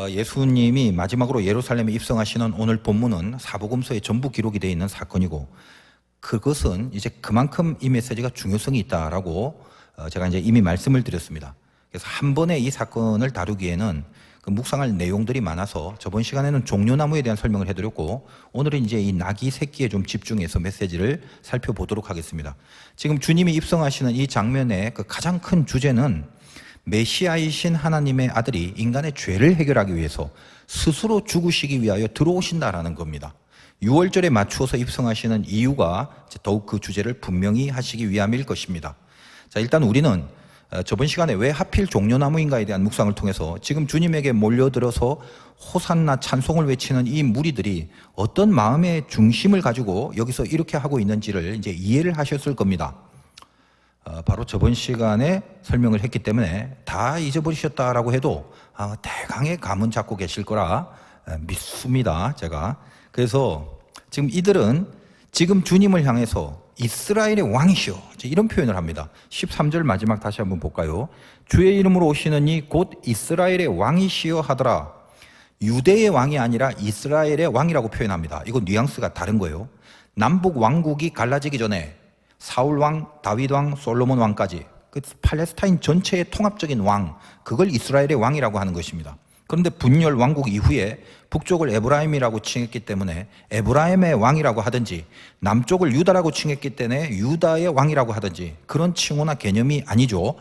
예수님이 마지막으로 예루살렘에 입성하시는 오늘 본문은 사복음서에 전부 기록이 되어 있는 사건이고, 그것은 이제 그만큼 이 메시지가 중요성이 있다라고 제가 이제 이미 말씀을 드렸습니다. 그래서 한 번에 이 사건을 다루기에는 그 묵상할 내용들이 많아서 저번 시간에는 종려나무에 대한 설명을 해드렸고, 오늘은 이제 이 나귀 새끼에 좀 집중해서 메시지를 살펴보도록 하겠습니다. 지금 주님이 입성하시는 이 장면의 그 가장 큰 주제는 메시아이신 하나님의 아들이 인간의 죄를 해결하기 위해서 스스로 죽으시기 위하여 들어오신다라는 겁니다. 6월절에 맞추어서 입성하시는 이유가 더욱 그 주제를 분명히 하시기 위함일 것입니다. 자, 일단 우리는 저번 시간에 왜 하필 종려나무인가에 대한 묵상을 통해서 지금 주님에게 몰려들어서 호산나 찬송을 외치는 이 무리들이 어떤 마음의 중심을 가지고 여기서 이렇게 하고 있는지를 이제 이해를 하셨을 겁니다. 바로 저번 시간에 설명을 했기 때문에 다 잊어버리셨다라고 해도 대강의 감은 잡고 계실 거라 믿습니다, 제가. 그래서 지금 이들은 지금 주님을 향해서 이스라엘의 왕이시여, 이런 표현을 합니다. 13절 마지막 다시 한번 볼까요? 주의 이름으로 오시는 이 곧 이스라엘의 왕이시여 하더라. 유대의 왕이 아니라 이스라엘의 왕이라고 표현합니다. 이거 뉘앙스가 다른 거예요. 남북 왕국이 갈라지기 전에 사울 왕, 다윗 왕, 솔로몬 왕까지 그 팔레스타인 전체의 통합적인 왕, 그걸 이스라엘의 왕이라고 하는 것입니다. 그런데 분열 왕국 이후에 북쪽을 에브라임이라고 칭했기 때문에 에브라임의 왕이라고 하든지, 남쪽을 유다라고 칭했기 때문에 유다의 왕이라고 하든지, 그런 칭호나 개념이 아니죠.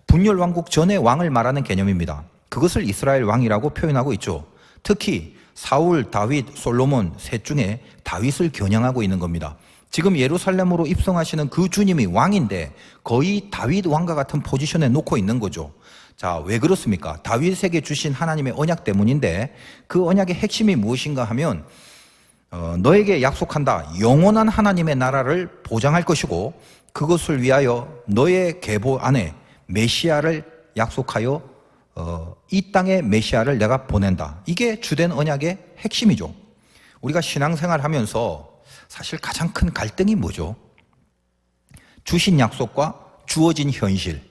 분열 왕국 전의 왕을 말하는 개념입니다. 그것을 이스라엘 왕이라고 표현하고 있죠. 특히 사울, 다윗, 솔로몬 셋 중에 다윗을 겨냥하고 있는 겁니다. 지금 예루살렘으로 입성하시는 그 주님이 왕인데 거의 다윗 왕과 같은 포지션에 놓고 있는 거죠. 자, 왜 그렇습니까? 다윗에게 주신 하나님의 언약 때문인데, 그 언약의 핵심이 무엇인가 하면 너에게 약속한다, 영원한 하나님의 나라를 보장할 것이고, 그것을 위하여 너의 계보 안에 메시아를 약속하여 이 땅에 메시아를 내가 보낸다. 이게 주된 언약의 핵심이죠. 우리가 신앙생활 하면서 사실 가장 큰 갈등이 뭐죠? 주신 약속과 주어진 현실,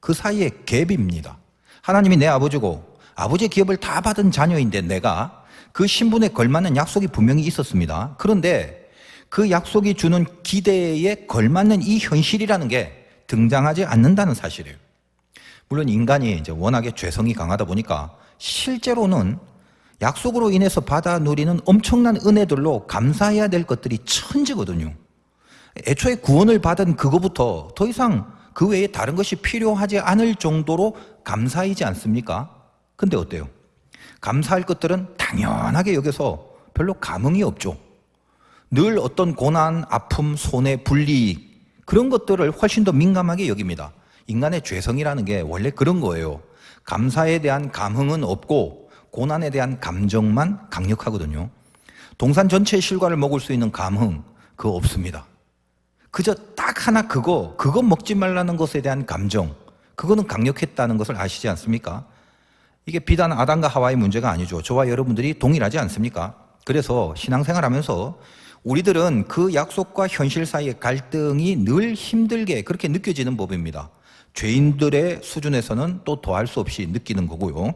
그 사이의 갭입니다. 하나님이 내 아버지고 아버지의 기업을 다 받은 자녀인데 내가 그 신분에 걸맞는 약속이 분명히 있었습니다. 그런데 그 약속이 주는 기대에 걸맞는 이 현실이라는 게 등장하지 않는다는 사실이에요. 물론 인간이 이제 워낙에 죄성이 강하다 보니까 실제로는 약속으로 인해서 받아 누리는 엄청난 은혜들로 감사해야 될 것들이 천지거든요. 애초에 구원을 받은 그거부터 더 이상 그 외에 다른 것이 필요하지 않을 정도로 감사이지 않습니까? 근데 어때요? 감사할 것들은 당연하게 여겨서 별로 감흥이 없죠. 늘 어떤 고난, 아픔, 손해, 불이익, 그런 것들을 훨씬 더 민감하게 여깁니다. 인간의 죄성이라는 게 원래 그런 거예요. 감사에 대한 감흥은 없고 고난에 대한 감정만 강력하거든요. 동산 전체의 실과를 먹을 수 있는 감흥, 그거 없습니다. 그저 딱 하나 그거 먹지 말라는 것에 대한 감정, 그거는 강력했다는 것을 아시지 않습니까? 이게 비단 아담과 하와의 문제가 아니죠. 저와 여러분들이 동일하지 않습니까? 그래서 신앙생활 하면서 우리들은 그 약속과 현실 사이의 갈등이 늘 힘들게 그렇게 느껴지는 법입니다. 죄인들의 수준에서는 또 더할 수 없이 느끼는 거고요.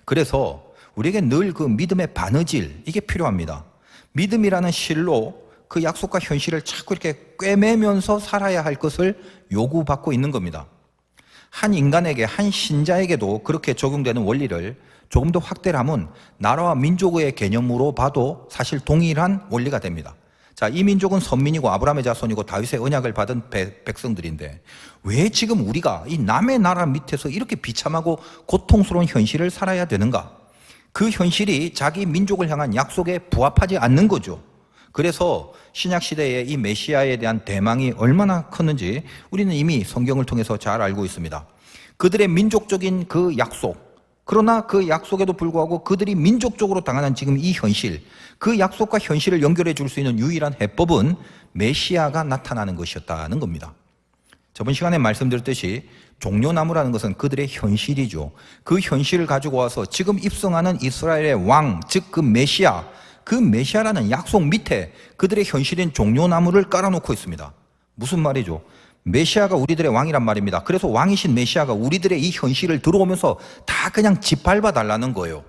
그래서 우리에게 늘 그 믿음의 바느질, 이게 필요합니다. 믿음이라는 실로 그 약속과 현실을 자꾸 이렇게 꿰매면서 살아야 할 것을 요구받고 있는 겁니다. 한 인간에게, 한 신자에게도 그렇게 적용되는 원리를 조금 더 확대를 하면 나라와 민족의 개념으로 봐도 사실 동일한 원리가 됩니다. 자, 이 민족은 선민이고 아브라함의 자손이고 다윗의 언약을 받은 백성들인데 왜 지금 우리가 이 남의 나라 밑에서 이렇게 비참하고 고통스러운 현실을 살아야 되는가? 그 현실이 자기 민족을 향한 약속에 부합하지 않는 거죠. 그래서 신약시대의 이 메시아에 대한 대망이 얼마나 컸는지 우리는 이미 성경을 통해서 잘 알고 있습니다. 그들의 민족적인 그 약속, 그러나 그 약속에도 불구하고 그들이 민족적으로 당하는 지금 이 현실, 그 약속과 현실을 연결해 줄 수 있는 유일한 해법은 메시아가 나타나는 것이었다는 겁니다. 저번 시간에 말씀드렸듯이 종려나무라는 것은 그들의 현실이죠. 그 현실을 가지고 와서 지금 입성하는 이스라엘의 왕, 즉 그 메시아, 그 메시아라는 약속 밑에 그들의 현실인 종려나무를 깔아놓고 있습니다. 무슨 말이죠? 메시아가 우리들의 왕이란 말입니다. 그래서 왕이신 메시아가 우리들의 이 현실을 들어오면서 다 그냥 짓밟아 달라는 거예요.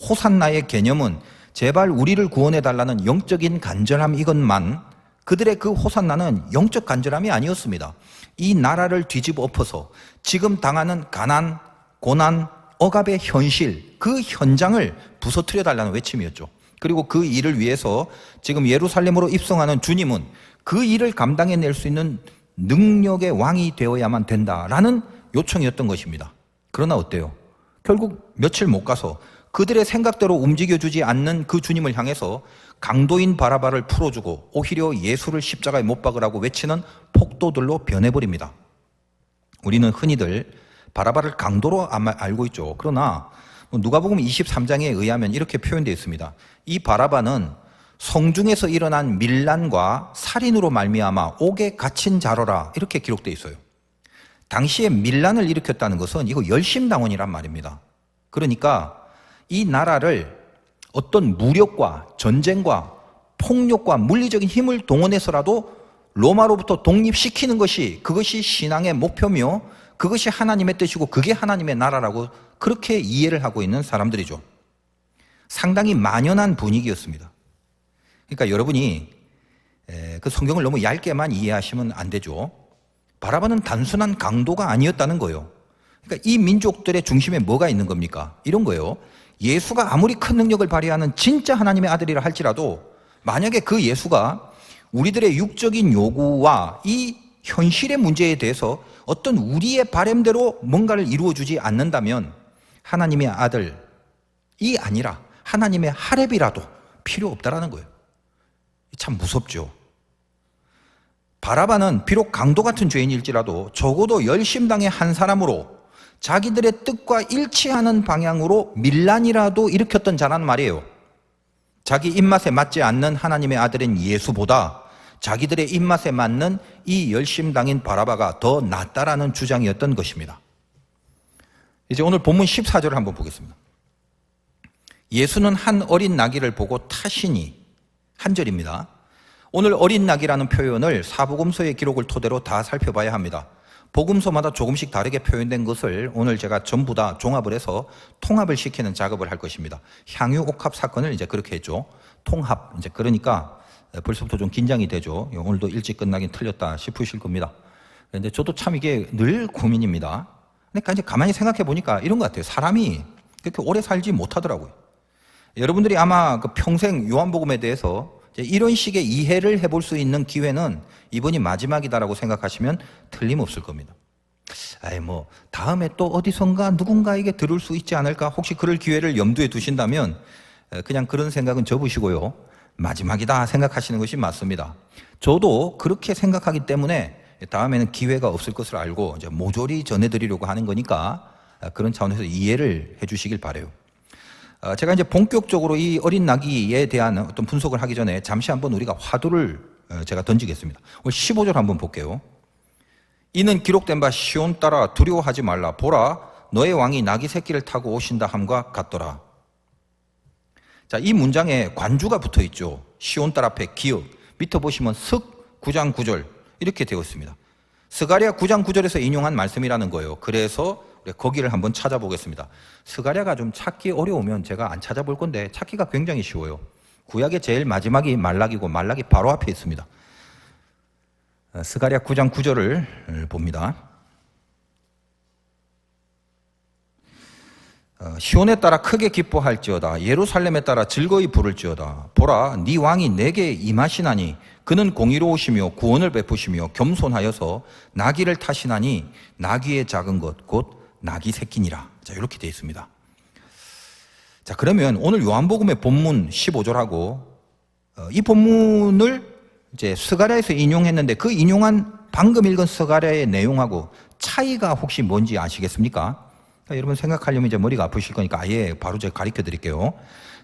호산나의 개념은 제발 우리를 구원해달라는 영적인 간절함 이것만, 그들의 그 호산나는 영적 간절함이 아니었습니다. 이 나라를 뒤집어 엎어서 지금 당하는 가난, 고난, 억압의 현실, 그 현장을 부서뜨려 달라는 외침이었죠. 그리고 그 일을 위해서 지금 예루살렘으로 입성하는 주님은 그 일을 감당해낼 수 있는 능력의 왕이 되어야만 된다라는 요청이었던 것입니다. 그러나 어때요? 결국 며칠 못 가서 그들의 생각대로 움직여주지 않는 그 주님을 향해서 강도인 바라바를 풀어주고 오히려 예수를 십자가에 못 박으라고 외치는 폭도들로 변해버립니다. 우리는 흔히들 바라바를 강도로 알고 있죠. 그러나 누가복음 23장에 의하면 이렇게 표현되어 있습니다. 이 바라바는 성중에서 일어난 밀란과 살인으로 말미암아 옥에 갇힌 자로라, 이렇게 기록되어 있어요. 당시에 밀란을 일으켰다는 것은 이거 열심당원이란 말입니다. 그러니까 이 나라를 어떤 무력과 전쟁과 폭력과 물리적인 힘을 동원해서라도 로마로부터 독립시키는 것이, 그것이 신앙의 목표며 그것이 하나님의 뜻이고 그게 하나님의 나라라고 그렇게 이해를 하고 있는 사람들이죠. 상당히 만연한 분위기였습니다. 그러니까 여러분이 그 성경을 너무 얇게만 이해하시면 안 되죠. 바라바는 단순한 강도가 아니었다는 거예요. 그러니까 이 민족들의 중심에 뭐가 있는 겁니까? 이런 거예요. 예수가 아무리 큰 능력을 발휘하는 진짜 하나님의 아들이라 할지라도 만약에 그 예수가 우리들의 육적인 요구와 이 현실의 문제에 대해서 어떤 우리의 바램대로 뭔가를 이루어주지 않는다면 하나님의 아들이 아니라 하나님의 하렙이라도 필요 없다라는 거예요. 참 무섭죠. 바라바는 비록 강도 같은 죄인일지라도 적어도 열심당의 한 사람으로 자기들의 뜻과 일치하는 방향으로 밀란이라도 일으켰던 자란 말이에요. 자기 입맛에 맞지 않는 하나님의 아들인 예수보다 자기들의 입맛에 맞는 이 열심당인 바라바가 더 낫다라는 주장이었던 것입니다. 이제 오늘 본문 14절을 한번 보겠습니다. 예수는 한 어린 나귀를 보고 타시니, 한 절입니다. 오늘 어린 나귀라는 표현을 사복음서의 기록을 토대로 다 살펴봐야 합니다. 복음서마다 조금씩 다르게 표현된 것을 오늘 제가 전부 다 종합을 해서 통합을 시키는 작업을 할 것입니다. 향유 옥합 사건을 이제 그렇게 했죠. 통합. 이제 그러니까 벌써부터 좀 긴장이 되죠. 오늘도 일찍 끝나긴 틀렸다 싶으실 겁니다. 그런데 저도 참 이게 늘 고민입니다. 그러니까 이제 가만히 생각해 보니까 이런 것 같아요. 사람이 그렇게 오래 살지 못하더라고요. 여러분들이 아마 그 평생 요한복음에 대해서 이런 식의 이해를 해볼 수 있는 기회는 이번이 마지막이다라고 생각하시면 틀림없을 겁니다. 다음에 또 어디선가 누군가에게 들을 수 있지 않을까? 혹시 그럴 기회를 염두에 두신다면 그냥 그런 생각은 접으시고요. 마지막이다 생각하시는 것이 맞습니다. 저도 그렇게 생각하기 때문에 다음에는 기회가 없을 것을 알고 이제 모조리 전해드리려고 하는 거니까 그런 차원에서 이해를 해주시길 바라요. 제가 이제 본격적으로 이 어린 나귀에 대한 어떤 분석을 하기 전에 잠시 한번 우리가 화두를 제가 던지겠습니다. 오늘 15절 한번 볼게요. 이는 기록된 바 시온 따라 두려워하지 말라. 보라, 너의 왕이 나귀 새끼를 타고 오신다 함과 같더라. 자, 이 문장에 관주가 붙어 있죠. 시온 따라 앞에 기역, 밑에 보시면 석 9장 9절 이렇게 되어 있습니다. 스가랴 9장 9절에서 인용한 말씀이라는 거예요. 그래서 거기를 한번 찾아보겠습니다. 스가랴가 좀 찾기 어려우면 제가 안 찾아볼 건데 찾기가 굉장히 쉬워요. 구약의 제일 마지막이 말락이고 말락이 바로 앞에 있습니다. 스가랴 9장 9절을 봅니다. 시온에 따라 크게 기뻐할지어다. 예루살렘에 따라 즐거이 부를지어다. 보라, 네 왕이 내게 임하시나니 그는 공의로우시며 구원을 베푸시며 겸손하여서 나귀를 타시나니 나귀의 작은 것 곧 나귀 새끼니라. 자, 이렇게 되어 있습니다. 자, 그러면 오늘 요한복음의 본문 15절하고 이 본문을 이제 스가랴에서 인용했는데 그 인용한 방금 읽은 스가랴의 내용하고 차이가 혹시 뭔지 아시겠습니까? 여러분 생각하려면 이제 머리가 아프실 거니까 아예 바로 제가 가르쳐 드릴게요.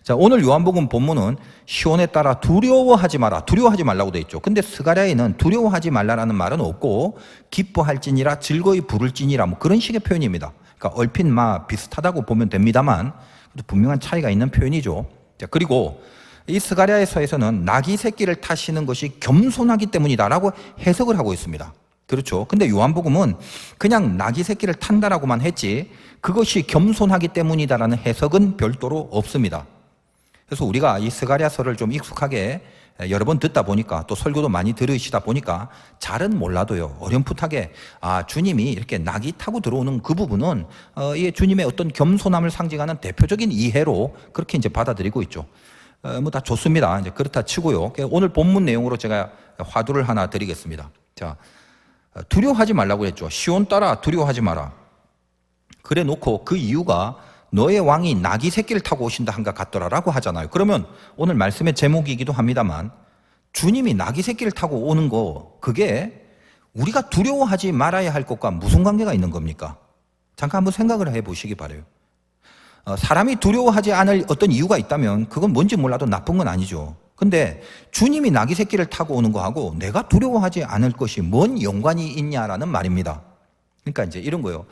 자, 오늘 요한복음 본문은 시온에 따라 두려워하지 마라. 두려워하지 말라고 돼 있죠. 근데 스가랴에는 두려워하지 말라라는 말은 없고 기뻐할지니라 즐거이 부를지니라 뭐 그런 식의 표현입니다. 그러니까 얼핏 비슷하다고 보면 됩니다만 분명한 차이가 있는 표현이죠. 자, 그리고 이 스가랴에서는 나귀 새끼를 타시는 것이 겸손하기 때문이다라고 해석을 하고 있습니다. 그렇죠. 근데 요한복음은 그냥 낙이 새끼를 탄다라고만 했지 그것이 겸손하기 때문이다라는 해석은 별도로 없습니다. 그래서 우리가 이 스가랴서를 좀 익숙하게 여러 번 듣다 보니까 또 설교도 많이 들으시다 보니까 잘은 몰라도요 어렴풋하게 주님이 이렇게 낙이 타고 들어오는 그 부분은 이 주님의 어떤 겸손함을 상징하는 대표적인 이해로 그렇게 이제 받아들이고 있죠. 뭐 다 좋습니다. 이제 그렇다 치고요. 오늘 본문 내용으로 제가 화두를 하나 드리겠습니다. 자, 두려워하지 말라고 했죠. 시온 따라 두려워하지 마라. 그래 놓고 그 이유가 너의 왕이 나귀 새끼를 타고 오신다 한가 같더라라고 하잖아요. 그러면 오늘 말씀의 제목이기도 합니다만 주님이 나귀 새끼를 타고 오는 거 그게 우리가 두려워하지 말아야 할 것과 무슨 관계가 있는 겁니까? 잠깐 한번 생각을 해보시기 바라요. 사람이 두려워하지 않을 어떤 이유가 있다면 그건 뭔지 몰라도 나쁜 건 아니죠. 근데 주님이 나귀 새끼를 타고 오는 거하고 내가 두려워하지 않을 것이 뭔 연관이 있냐라는 말입니다. 그러니까 이제 이런 거예요.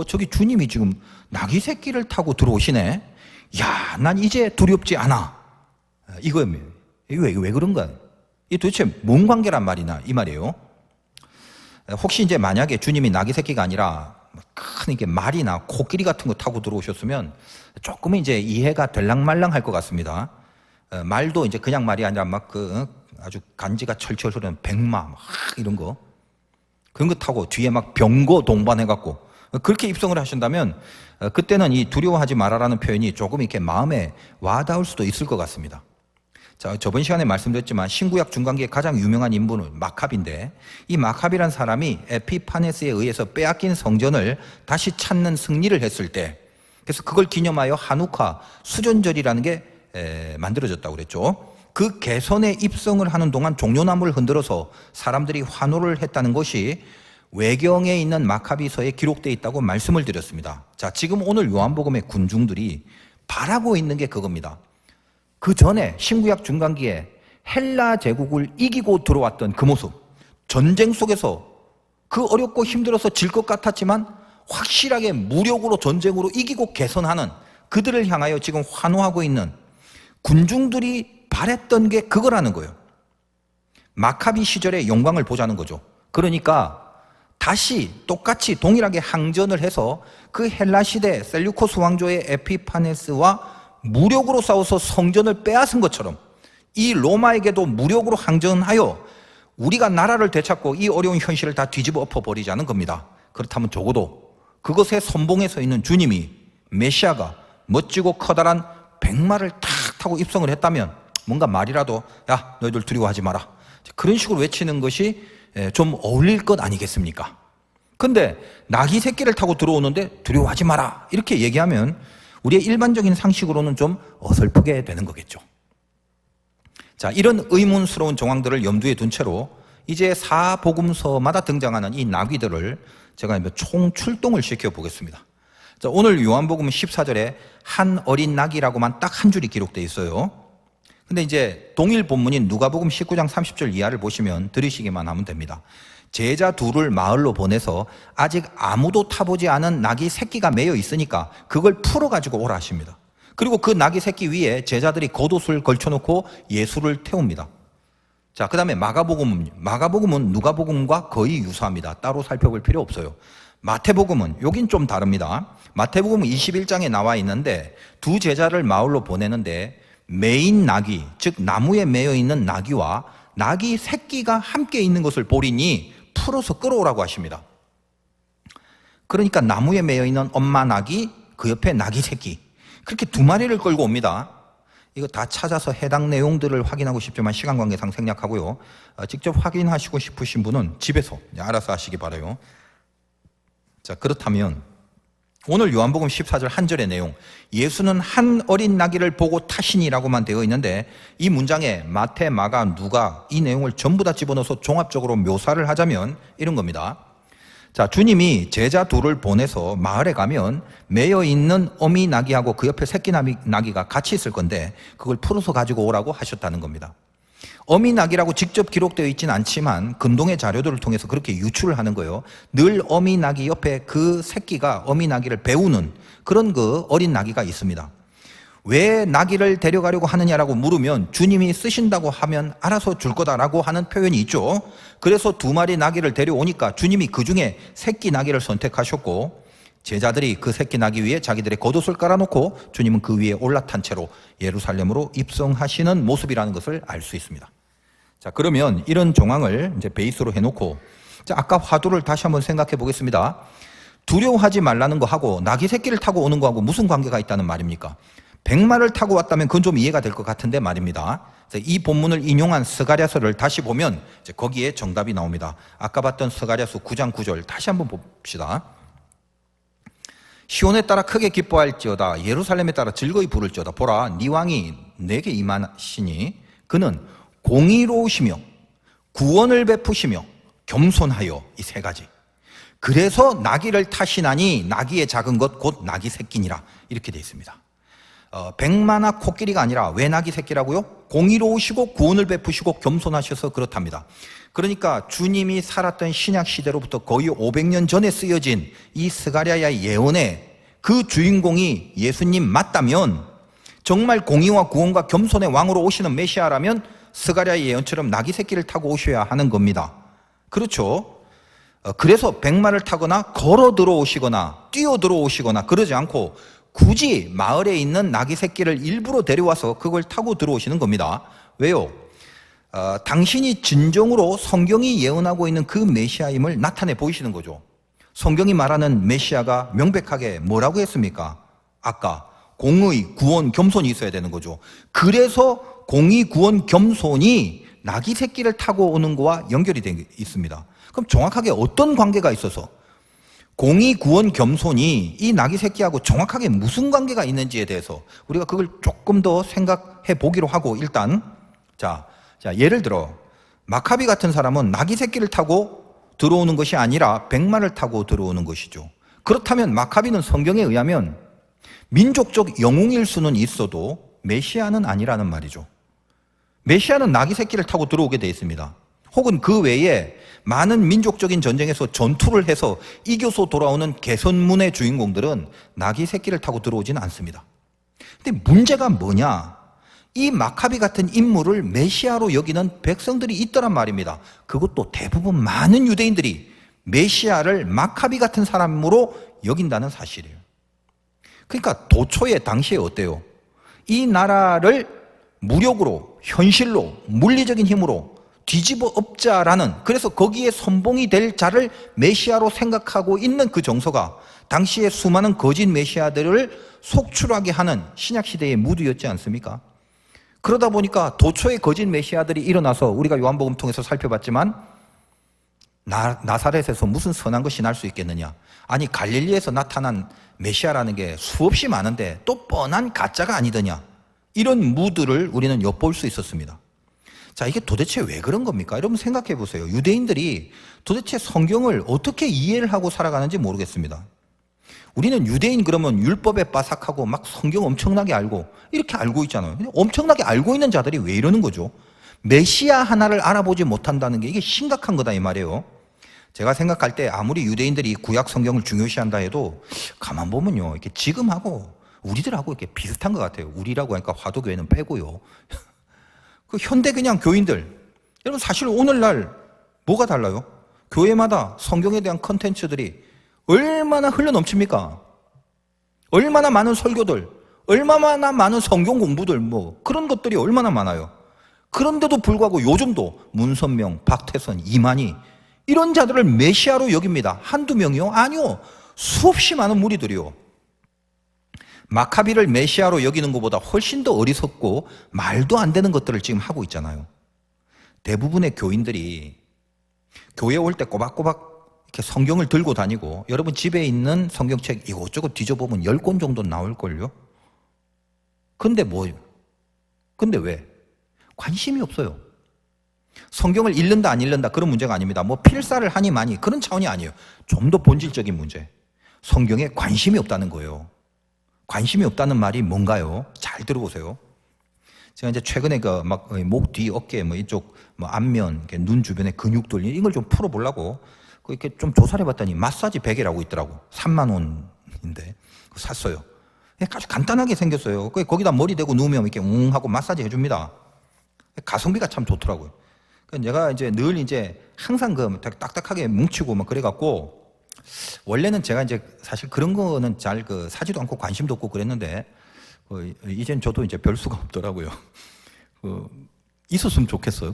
저기 주님이 지금 나귀 새끼를 타고 들어오시네. 야, 난 이제 두렵지 않아. 이거예요. 왜 그런가? 이 도대체 뭔 관계란 말이나 이 말이에요. 혹시 이제 만약에 주님이 나귀 새끼가 아니라 큰 이게 말이나 코끼리 같은 거 타고 들어오셨으면 조금 이제 이해가 될랑말랑 할 것 같습니다. 말도 이제 그냥 말이 아니라 막 아주 간지가 철철 흐르는 백마 막 이런 거. 그런 거 타고 뒤에 막 병거 동반해갖고 그렇게 입성을 하신다면 그때는 이 두려워하지 말아라는 표현이 조금 이렇게 마음에 와닿을 수도 있을 것 같습니다. 자, 저번 시간에 말씀드렸지만 신구약 중간기의 가장 유명한 인물은 마캅인데 이 마캅이란 사람이 에피파네스에 의해서 빼앗긴 성전을 다시 찾는 승리를 했을 때 그래서 그걸 기념하여 하누카 수전절이라는 게 만들어졌다고 그랬죠. 그 개선에 입성을 하는 동안 종려나무를 흔들어서 사람들이 환호를 했다는 것이 외경에 있는 마카비서에 기록되어 있다고 말씀을 드렸습니다. 자, 지금 오늘 요한복음의 군중들이 바라고 있는 게 그겁니다. 그 전에 신구약 중간기에 헬라 제국을 이기고 들어왔던 그 모습, 전쟁 속에서 그 어렵고 힘들어서 질 것 같았지만 확실하게 무력으로 전쟁으로 이기고 개선하는 그들을 향하여 지금 환호하고 있는 군중들이 바랬던 게 그거라는 거예요. 마카비 시절의 영광을 보자는 거죠. 그러니까 다시 똑같이 동일하게 항전을 해서 그 헬라 시대 셀류코스 왕조의 에피파네스와 무력으로 싸워서 성전을 빼앗은 것처럼 이 로마에게도 무력으로 항전하여 우리가 나라를 되찾고 이 어려운 현실을 다 뒤집어 엎어버리자는 겁니다. 그렇다면 적어도 그것에 선봉에 서 있는 주님이 메시아가 멋지고 커다란 백마를 탁 타고 입성을 했다면 뭔가 말이라도 야 너희들 두려워하지 마라 그런 식으로 외치는 것이 좀 어울릴 것 아니겠습니까? 근데 나귀 새끼를 타고 들어오는데 두려워하지 마라 이렇게 얘기하면 우리의 일반적인 상식으로는 좀 어설프게 되는 거겠죠. 자, 이런 의문스러운 정황들을 염두에 둔 채로 이제 사복음서마다 등장하는 이 나귀들을 제가 총 출동을 시켜 보겠습니다. 자, 오늘 요한복음 14절에 한 어린 나귀라고만 딱 한 줄이 기록되어 있어요. 근데 이제 동일 본문인 누가복음 19장 30절 이하를 보시면 들으시기만 하면 됩니다. 제자 둘을 마을로 보내서 아직 아무도 타보지 않은 나귀 새끼가 매여 있으니까 그걸 풀어가지고 오라 하십니다. 그리고 그 나귀 새끼 위에 제자들이 겉옷을 걸쳐놓고 예수를 태웁니다. 자, 그 다음에 마가복음은 누가복음과 거의 유사합니다. 따로 살펴볼 필요 없어요. 마태복음은 여긴 좀 다릅니다. 마태복음은 21장에 나와 있는데 두 제자를 마을로 보내는데 매인 나귀, 즉 나무에 매여 있는 나귀와 나귀 새끼가 함께 있는 것을 보리니 풀어서 끌어오라고 하십니다. 그러니까 나무에 매여 있는 엄마 나귀, 그 옆에 나귀 새끼 그렇게 두 마리를 끌고 옵니다. 이거 다 찾아서 해당 내용들을 확인하고 싶지만 시간 관계상 생략하고요. 직접 확인하시고 싶으신 분은 집에서 알아서 하시기 바라요. 자, 그렇다면 오늘 요한복음 14절 한 절의 내용 예수는 한 어린 나귀를 보고 타시니라고만 되어 있는데 이 문장에 마태, 마가, 누가 이 내용을 전부 다 집어넣어서 종합적으로 묘사를 하자면 이런 겁니다. 자, 주님이 제자 둘을 보내서 마을에 가면 매여 있는 어미 나귀하고 그 옆에 새끼 나귀가 같이 있을 건데 그걸 풀어서 가지고 오라고 하셨다는 겁니다. 어미 나귀라고 직접 기록되어 있지는 않지만 근동의 자료들을 통해서 그렇게 유출을 하는 거예요. 늘 어미 나귀 옆에 그 새끼가 어미 나귀를 배우는 그런 그 어린 나귀가 있습니다. 왜 나귀를 데려가려고 하느냐라고 물으면 주님이 쓰신다고 하면 알아서 줄 거다라고 하는 표현이 있죠. 그래서 2마리 나귀를 데려오니까 주님이 그 중에 새끼 나귀를 선택하셨고 제자들이 그 새끼 나귀 위에 자기들의 겉옷을 깔아놓고 주님은 그 위에 올라탄 채로 예루살렘으로 입성하시는 모습이라는 것을 알 수 있습니다. 자, 그러면 이런 정황을 이제 베이스로 해놓고 자, 아까 화두를 다시 한번 생각해 보겠습니다. 두려워하지 말라는 거하고 나귀 새끼를 타고 오는 거하고 무슨 관계가 있다는 말입니까? 백마를 타고 왔다면 그건 좀 이해가 될 것 같은데 말입니다. 이 본문을 인용한 스가랴서를 다시 보면 이제 거기에 정답이 나옵니다. 아까 봤던 스가랴서 9장 9절 다시 한번 봅시다. 시온에 따라 크게 기뻐할지어다 예루살렘에 따라 즐거이 부를지어다 보라 네 왕이 내게 임하시니 그는 공의로우시며 구원을 베푸시며 겸손하여 이 3가지 그래서 나귀를 타시나니 나귀의 작은 것 곧 나귀 새끼니라 이렇게 되어 있습니다. 백마나 코끼리가 아니라 왜 나귀 새끼라고요? 공의로우시고 구원을 베푸시고 겸손하셔서 그렇답니다. 그러니까 주님이 살았던 신약 시대로부터 거의 500년 전에 쓰여진 이 스가랴의 예언의 그 주인공이 예수님 맞다면 정말 공의와 구원과 겸손의 왕으로 오시는 메시아라면 스가랴의 예언처럼 나귀 새끼를 타고 오셔야 하는 겁니다. 그렇죠? 그래서 백마를 타거나 걸어 들어오시거나 뛰어 들어오시거나 그러지 않고 굳이 마을에 있는 나귀 새끼를 일부러 데려와서 그걸 타고 들어오시는 겁니다. 왜요? 당신이 진정으로 성경이 예언하고 있는 그 메시아임을 나타내 보이시는 거죠. 성경이 말하는 메시아가 명백하게 뭐라고 했습니까? 아까 공의, 구원, 겸손이 있어야 되는 거죠. 그래서 공의, 구원, 겸손이 나귀 새끼를 타고 오는 거와 연결이 되어 있습니다. 그럼 정확하게 어떤 관계가 있어서 공의, 구원, 겸손이 이 나귀 새끼하고 정확하게 무슨 관계가 있는지에 대해서 우리가 그걸 조금 더 생각해 보기로 하고 일단 자 예를 들어 마카비 같은 사람은 나귀 새끼를 타고 들어오는 것이 아니라 백마를 타고 들어오는 것이죠. 그렇다면 마카비는 성경에 의하면 민족적 영웅일 수는 있어도 메시아는 아니라는 말이죠. 메시아는 나귀 새끼를 타고 들어오게 되어 있습니다. 혹은 그 외에 많은 민족적인 전쟁에서 전투를 해서 이겨서 돌아오는 개선문의 주인공들은 나귀 새끼를 타고 들어오지는 않습니다. 근데 문제가 뭐냐? 이 마카비 같은 인물을 메시아로 여기는 백성들이 있더란 말입니다. 그것도 대부분 많은 유대인들이 메시아를 마카비 같은 사람으로 여긴다는 사실이에요. 그러니까 도초에 당시에 어때요? 이 나라를 무력으로, 현실로, 물리적인 힘으로 뒤집어 엎자라는, 그래서 거기에 선봉이 될 자를 메시아로 생각하고 있는 그 정서가 당시에 수많은 거짓 메시아들을 속출하게 하는 신약시대의 무드였지 않습니까? 그러다 보니까 도초의 거짓 메시아들이 일어나서 우리가 요한복음 통해서 살펴봤지만 나사렛에서 무슨 선한 것이 날 수 있겠느냐? 아니 갈릴리에서 나타난 메시아라는 게 수없이 많은데 또 뻔한 가짜가 아니더냐? 이런 무드를 우리는 엿볼 수 있었습니다. 자, 이게 도대체 왜 그런 겁니까? 여러분 생각해 보세요. 유대인들이 도대체 성경을 어떻게 이해를 하고 살아가는지 모르겠습니다. 우리는 유대인 그러면 율법에 빠삭하고 막 성경 엄청나게 알고 이렇게 알고 있잖아요. 근데 엄청나게 알고 있는 자들이 왜 이러는 거죠? 메시아 하나를 알아보지 못한다는 게 이게 심각한 거다 이 말이에요. 제가 생각할 때 아무리 유대인들이 구약 성경을 중요시한다 해도 가만 보면요, 이렇게 지금하고 우리들하고 이렇게 비슷한 것 같아요. 우리라고 하니까 화도교회는 빼고요. 그 현대 그냥 교인들, 여러분 사실 오늘날 뭐가 달라요? 교회마다 성경에 대한 컨텐츠들이 얼마나 흘러넘칩니까? 얼마나 많은 설교들, 얼마나 많은 성경 공부들, 뭐 그런 것들이 얼마나 많아요. 그런데도 불구하고 요즘도 문선명, 박태선, 이만희 이런 자들을 메시아로 여깁니다. 한두 명이요? 아니요. 수없이 많은 무리들이요. 마카비를 메시아로 여기는 것보다 훨씬 더 어리석고 말도 안 되는 것들을 지금 하고 있잖아요. 대부분의 교인들이 교회 올 때 꼬박꼬박 이렇게 성경을 들고 다니고, 여러분 집에 있는 성경책 이것저것 뒤져보면 10권 정도 나올걸요? 근데 근데 왜? 관심이 없어요. 성경을 읽는다 안 읽는다 그런 문제가 아닙니다. 뭐 필사를 하니 마니 그런 차원이 아니에요. 좀 더 본질적인 문제. 성경에 관심이 없다는 거예요. 관심이 없다는 말이 뭔가요? 잘 들어보세요. 제가 이제 최근에 목 뒤 어깨 이쪽 안면 눈 주변의 근육들 이걸 좀 풀어보려고 이렇게 좀 조사를 해봤더니 마사지 베개라고 있더라고. 3만 원인데 샀어요. 아주 간단하게 생겼어요. 거기다 머리 대고 누우면 이렇게 웅 하고 마사지 해줍니다. 가성비가 참 좋더라고요. 내가 이제 늘 이제 항상 되게 딱딱하게 뭉치고 막 그래갖고, 원래는 제가 이제 사실 그런 거는 잘 사지도 않고 관심도 없고 그랬는데, 이젠 저도 이제 별 수가 없더라고요. 있었으면 좋겠어요.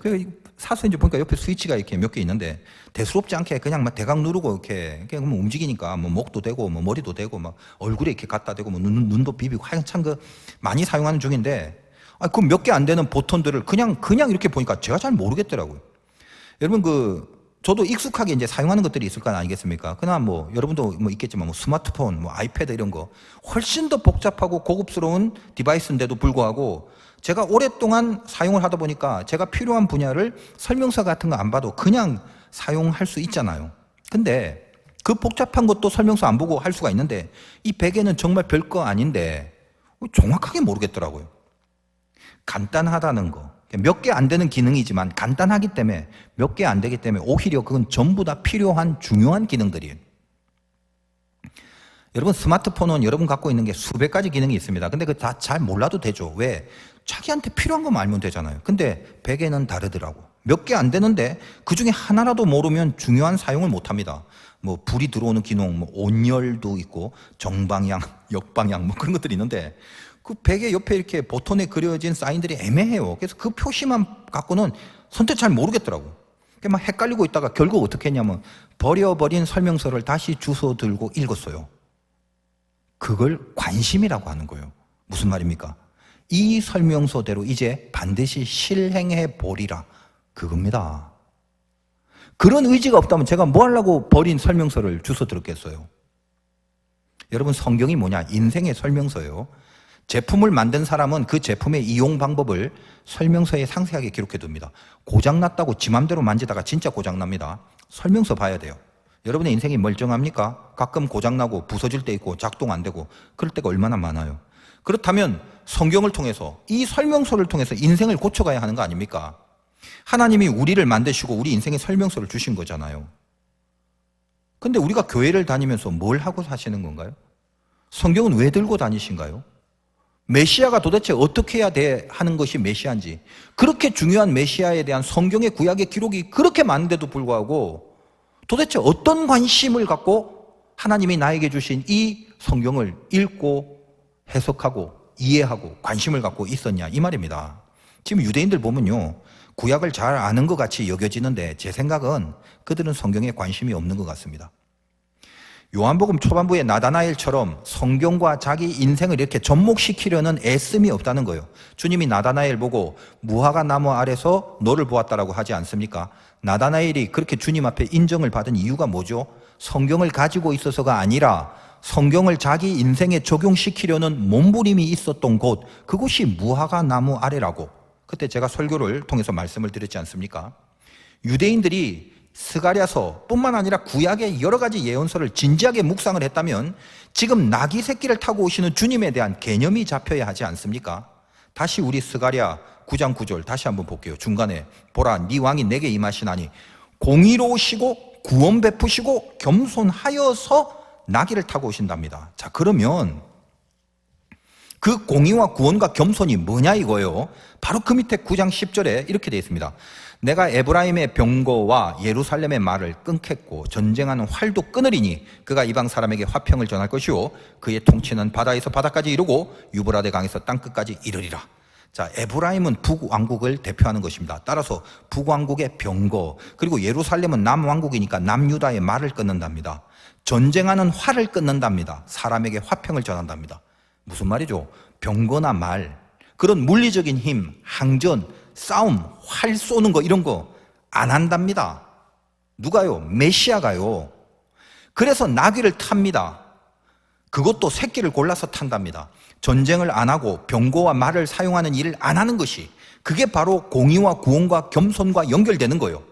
사서 이제 보니까 옆에 스위치가 이렇게 몇 개 있는데, 대수롭지 않게 그냥 막 대강 누르고 이렇게 그냥 움직이니까 뭐 목도 되고 뭐 머리도 되고 막 얼굴에 이렇게 갖다 대고 뭐 눈도 비비고 하여튼 많이 사용하는 중인데, 그 몇 개 안 되는 버튼들을 그냥 이렇게 보니까 제가 잘 모르겠더라고요. 여러분 저도 익숙하게 이제 사용하는 것들이 있을 거 아니겠습니까? 그나마 뭐 여러분도 뭐 있겠지만 뭐 스마트폰, 뭐 아이패드 이런 거 훨씬 더 복잡하고 고급스러운 디바이스인데도 불구하고 제가 오랫동안 사용을 하다 보니까 제가 필요한 분야를 설명서 같은 거 안 봐도 그냥 사용할 수 있잖아요. 근데 그 복잡한 것도 설명서 안 보고 할 수가 있는데 이 베개는 정말 별거 아닌데 정확하게 모르겠더라고요. 간단하다는 거. 몇 개 안 되는 기능이지만 간단하기 때문에 몇 개 안 되기 때문에 오히려 그건 전부 다 필요한 중요한 기능들이에요. 여러분 스마트폰은 여러분 갖고 있는 게 수백 가지 기능이 있습니다. 근데 그 다 잘 몰라도 되죠. 왜? 자기한테 필요한 것만 알면 되잖아요. 근데 베개는 다르더라고. 몇 개 안 되는데 그 중에 하나라도 모르면 중요한 사용을 못 합니다. 뭐 불이 들어오는 기능, 뭐 온열도 있고 정방향, 역방향 뭐 그런 것들이 있는데 그 베개 옆에 이렇게 버튼에 그려진 사인들이 애매해요. 그래서 그 표시만 갖고는 선뜻 잘 모르겠더라고. 막 헷갈리고 있다가 결국 어떻게 했냐면 버려버린 설명서를 다시 주워 들고 읽었어요. 그걸 관심이라고 하는 거예요. 무슨 말입니까? 이 설명서대로 이제 반드시 실행해 보리라. 그겁니다. 그런 의지가 없다면 제가 뭐 하려고 버린 설명서를 주워 들었겠어요? 여러분 성경이 뭐냐? 인생의 설명서예요. 제품을 만든 사람은 그 제품의 이용 방법을 설명서에 상세하게 기록해 둡니다. 고장났다고 지 맘대로 만지다가 진짜 고장납니다. 설명서 봐야 돼요. 여러분의 인생이 멀쩡합니까? 가끔 고장나고 부서질 때 있고 작동 안 되고 그럴 때가 얼마나 많아요. 그렇다면 성경을 통해서 이 설명서를 통해서 인생을 고쳐가야 하는 거 아닙니까? 하나님이 우리를 만드시고 우리 인생의 설명서를 주신 거잖아요. 근데 우리가 교회를 다니면서 뭘 하고 사시는 건가요? 성경은 왜 들고 다니신가요? 메시아가 도대체 어떻게 해야 하는 것이 메시아인지, 그렇게 중요한 메시아에 대한 성경의 구약의 기록이 그렇게 많은데도 불구하고 도대체 어떤 관심을 갖고 하나님이 나에게 주신 이 성경을 읽고 해석하고 이해하고 관심을 갖고 있었냐 이 말입니다. 지금 유대인들 보면요, 구약을 잘 아는 것 같이 여겨지는데 제 생각은 그들은 성경에 관심이 없는 것 같습니다. 요한복음 초반부의 나다나엘처럼 성경과 자기 인생을 이렇게 접목시키려는 애씀이 없다는 거예요. 주님이 나다나엘 보고 무화과 나무 아래서 너를 보았다라고 하지 않습니까? 나다나엘이 그렇게 주님 앞에 인정을 받은 이유가 뭐죠? 성경을 가지고 있어서가 아니라 성경을 자기 인생에 적용시키려는 몸부림이 있었던 곳, 그곳이 무화과 나무 아래라고 그때 제가 설교를 통해서 말씀을 드렸지 않습니까? 유대인들이 스가랴서 뿐만 아니라 구약의 여러 가지 예언서를 진지하게 묵상을 했다면 지금 나귀 새끼를 타고 오시는 주님에 대한 개념이 잡혀야 하지 않습니까? 다시 우리 스가랴 9장 9절 다시 한번 볼게요. 중간에 보라 네 왕이 내게 임하시나니 공의로우시고 구원 베푸시고 겸손하여서 나귀를 타고 오신답니다. 자, 그러면 그 공의와 구원과 겸손이 뭐냐 이거예요. 바로 그 밑에 9장 10절에 이렇게 되어 있습니다. 내가 에브라임의 병거와 예루살렘의 말을 끊겠고 전쟁하는 활도 끊으리니 그가 이방 사람에게 화평을 전할 것이요 그의 통치는 바다에서 바다까지 이르고 유브라데 강에서 땅끝까지 이르리라. 자, 에브라임은 북왕국을 대표하는 것입니다. 따라서 북왕국의 병거, 그리고 예루살렘은 남왕국이니까 남유다의 말을 끊는답니다. 전쟁하는 활을 끊는답니다. 사람에게 화평을 전한답니다. 무슨 말이죠? 병거나 말, 그런 물리적인 힘, 항전, 싸움, 활 쏘는 거 이런 거 안 한답니다. 누가요? 메시아가요. 그래서 나귀를 탑니다. 그것도 새끼를 골라서 탄답니다. 전쟁을 안 하고 병거와 말을 사용하는 일을 안 하는 것이, 그게 바로 공의와 구원과 겸손과 연결되는 거예요.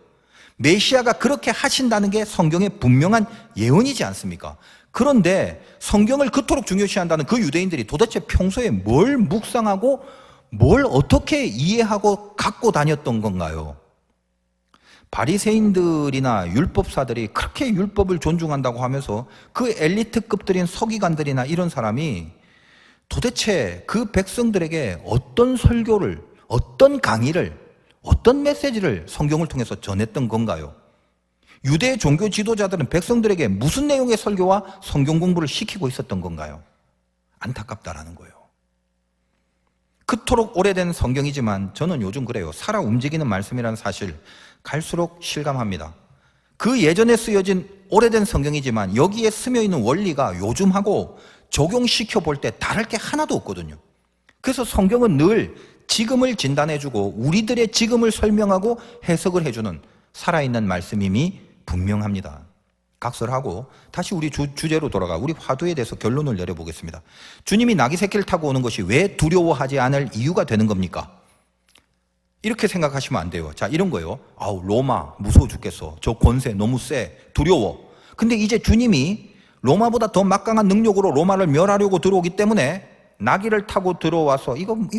메시아가 그렇게 하신다는 게 성경의 분명한 예언이지 않습니까? 그런데 성경을 그토록 중요시한다는 그 유대인들이 도대체 평소에 뭘 묵상하고 뭘 어떻게 이해하고 갖고 다녔던 건가요? 바리새인들이나 율법사들이 그렇게 율법을 존중한다고 하면서 그 엘리트급들인 서기관들이나 이런 사람이 도대체 그 백성들에게 어떤 설교를, 어떤 강의를, 어떤 메시지를 성경을 통해서 전했던 건가요? 유대 종교 지도자들은 백성들에게 무슨 내용의 설교와 성경 공부를 시키고 있었던 건가요? 안타깝다라는 거예요. 그토록 오래된 성경이지만 저는 요즘 그래요. 살아 움직이는 말씀이라는 사실 갈수록 실감합니다. 그 예전에 쓰여진 오래된 성경이지만 여기에 스며 있는 원리가 요즘하고 적용시켜 볼 때 다를 게 하나도 없거든요. 그래서 성경은 늘 지금을 진단해주고 우리들의 지금을 설명하고 해석을 해주는 살아있는 말씀임이 분명합니다. 각설하고 다시 우리 주제로 돌아가 우리 화두에 대해서 결론을 내려보겠습니다. 주님이 나귀 새끼를 타고 오는 것이 왜 두려워하지 않을 이유가 되는 겁니까? 이렇게 생각하시면 안 돼요. 자, 이런 거예요. 아우, 로마 무서워 죽겠어. 저 권세 너무 세. 두려워. 근데 이제 주님이 로마보다 더 막강한 능력으로 로마를 멸하려고 들어오기 때문에 나귀를 타고 들어와서 이건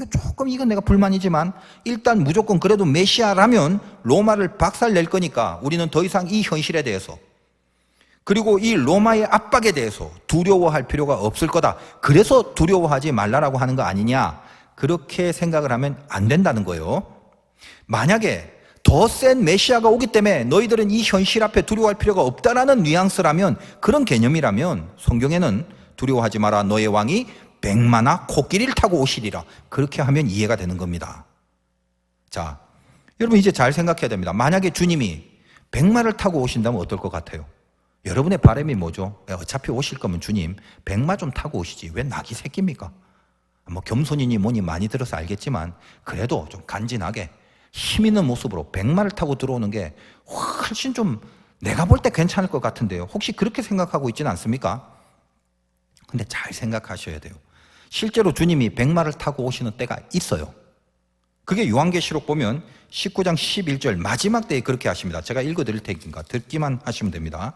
내가 불만이지만 일단 무조건 그래도 메시아라면 로마를 박살낼 거니까 우리는 더 이상 이 현실에 대해서 그리고 이 로마의 압박에 대해서 두려워할 필요가 없을 거다. 그래서 두려워하지 말라라고 하는 거 아니냐. 그렇게 생각을 하면 안 된다는 거예요. 만약에 더 센 메시아가 오기 때문에 너희들은 이 현실 앞에 두려워할 필요가 없다라는 뉘앙스라면, 그런 개념이라면 성경에는 두려워하지 마라 너의 왕이 백마나 코끼리를 타고 오시리라, 그렇게 하면 이해가 되는 겁니다. 자, 여러분 이제 잘 생각해야 됩니다. 만약에 주님이 백마를 타고 오신다면 어떨 것 같아요? 여러분의 바람이 뭐죠? 어차피 오실 거면 주님 백마 좀 타고 오시지 왜 나귀 새끼입니까? 뭐 겸손이니 뭐니 많이 들어서 알겠지만 그래도 좀 간지나게 힘 있는 모습으로 백마를 타고 들어오는 게 훨씬 좀 내가 볼 때 괜찮을 것 같은데요. 혹시 그렇게 생각하고 있지는 않습니까? 근데 잘 생각하셔야 돼요. 실제로 주님이 백마를 타고 오시는 때가 있어요. 그게 요한계시록 보면 19장 11절 마지막 때에 그렇게 하십니다. 제가 읽어드릴 테니까 듣기만 하시면 됩니다.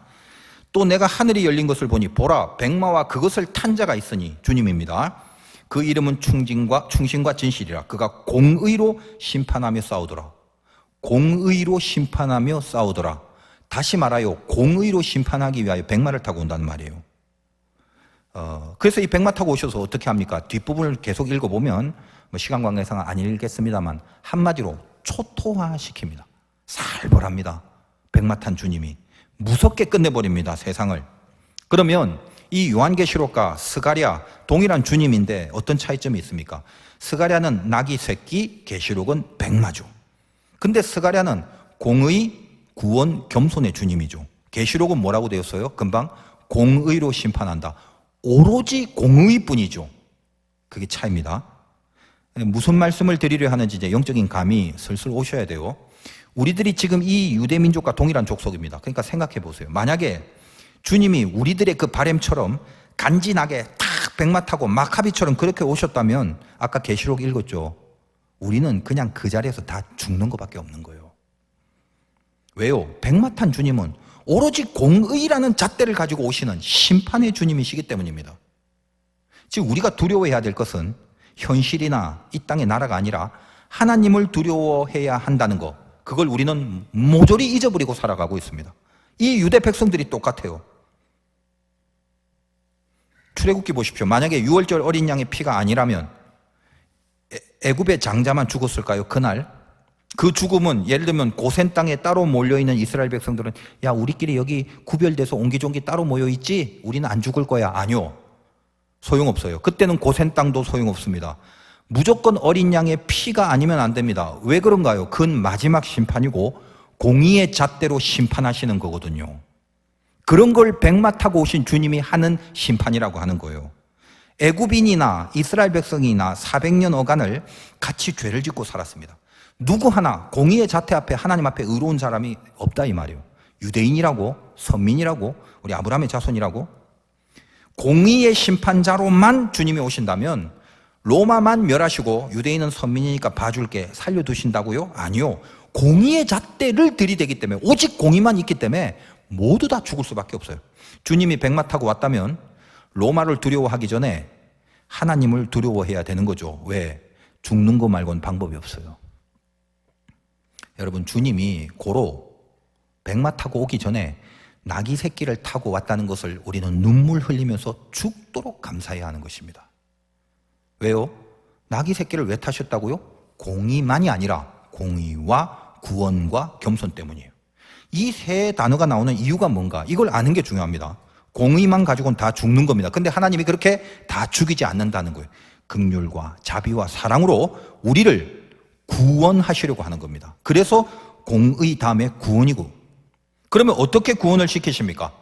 또 내가 하늘이 열린 것을 보니 보라 백마와 그것을 탄 자가 있으니, 주님입니다. 그 이름은 충신과 진실이라. 그가 공의로 심판하며 싸우더라. 공의로 심판하며 싸우더라. 다시 말하여 공의로 심판하기 위하여 백마를 타고 온다는 말이에요. 그래서 이 백마 타고 오셔서 어떻게 합니까? 뒷부분을 계속 읽어보면 뭐 시간 관계상 안 읽겠습니다만 한마디로 초토화시킵니다. 살벌합니다. 백마 탄 주님이 무섭게 끝내버립니다, 세상을. 그러면 이 요한계시록과 스가랴 동일한 주님인데 어떤 차이점이 있습니까? 스가랴는 나귀 새끼, 계시록은 백마죠. 근데 스가랴는 공의, 구원, 겸손의 주님이죠. 계시록은 뭐라고 되었어요? 금방 공의로 심판한다. 오로지 공의뿐이죠. 그게 차이입니다. 무슨 말씀을 드리려 하는지 이제 영적인 감이 슬슬 오셔야 돼요. 우리들이 지금 이 유대 민족과 동일한 족속입니다. 그러니까 생각해 보세요. 만약에 주님이 우리들의 그 바램처럼 간지나게 탁 백마 타고 마카비처럼 그렇게 오셨다면 아까 계시록 읽었죠. 우리는 그냥 그 자리에서 다 죽는 것밖에 없는 거예요. 왜요? 백마 탄 주님은 오로지 공의라는 잣대를 가지고 오시는 심판의 주님이시기 때문입니다. 즉 우리가 두려워해야 될 것은 현실이나 이 땅의 나라가 아니라 하나님을 두려워해야 한다는 것, 그걸 우리는 모조리 잊어버리고 살아가고 있습니다. 이 유대 백성들이 똑같아요. 출애굽기 보십시오. 만약에 6월절 어린 양의 피가 아니라면 애굽의 장자만 죽었을까요? 그날 그 죽음은 예를 들면 고센 땅에 따로 몰려있는 이스라엘 백성들은 야 우리끼리 여기 구별돼서 옹기종기 따로 모여있지? 우리는 안 죽을 거야. 아니요. 소용없어요. 그때는 고센 땅도 소용없습니다. 무조건 어린 양의 피가 아니면 안 됩니다. 왜 그런가요? 그건 마지막 심판이고 공의의 잣대로 심판하시는 거거든요. 그런 걸 백마 타고 오신 주님이 하는 심판이라고 하는 거예요. 애굽인이나 이스라엘 백성이나 400년 어간을 같이 죄를 짓고 살았습니다. 누구 하나 공의의 잣대 앞에 하나님 앞에 의로운 사람이 없다 이 말이에요. 유대인이라고 선민이라고 우리 아브라함의 자손이라고 공의의 심판자로만 주님이 오신다면 로마만 멸하시고 유대인은 선민이니까 봐줄게 살려두신다고요? 아니요. 공의의 잣대를 들이대기 때문에 오직 공의만 있기 때문에 모두 다 죽을 수밖에 없어요. 주님이 백마 타고 왔다면 로마를 두려워하기 전에 하나님을 두려워해야 되는 거죠. 왜? 죽는 거 말고는 방법이 없어요. 여러분 주님이 고로 백마 타고 오기 전에 나귀 새끼를 타고 왔다는 것을 우리는 눈물 흘리면서 죽도록 감사해야 하는 것입니다. 왜요? 나귀 새끼를 왜 타셨다고요? 공의만이 아니라 공의와 구원과 겸손 때문이에요. 이 세 단어가 나오는 이유가 뭔가, 이걸 아는 게 중요합니다. 공의만 가지고는 다 죽는 겁니다. 근데 하나님이 그렇게 다 죽이지 않는다는 거예요. 긍휼과 자비와 사랑으로 우리를 구원하시려고 하는 겁니다. 그래서 공의 다음에 구원이고, 그러면 어떻게 구원을 시키십니까?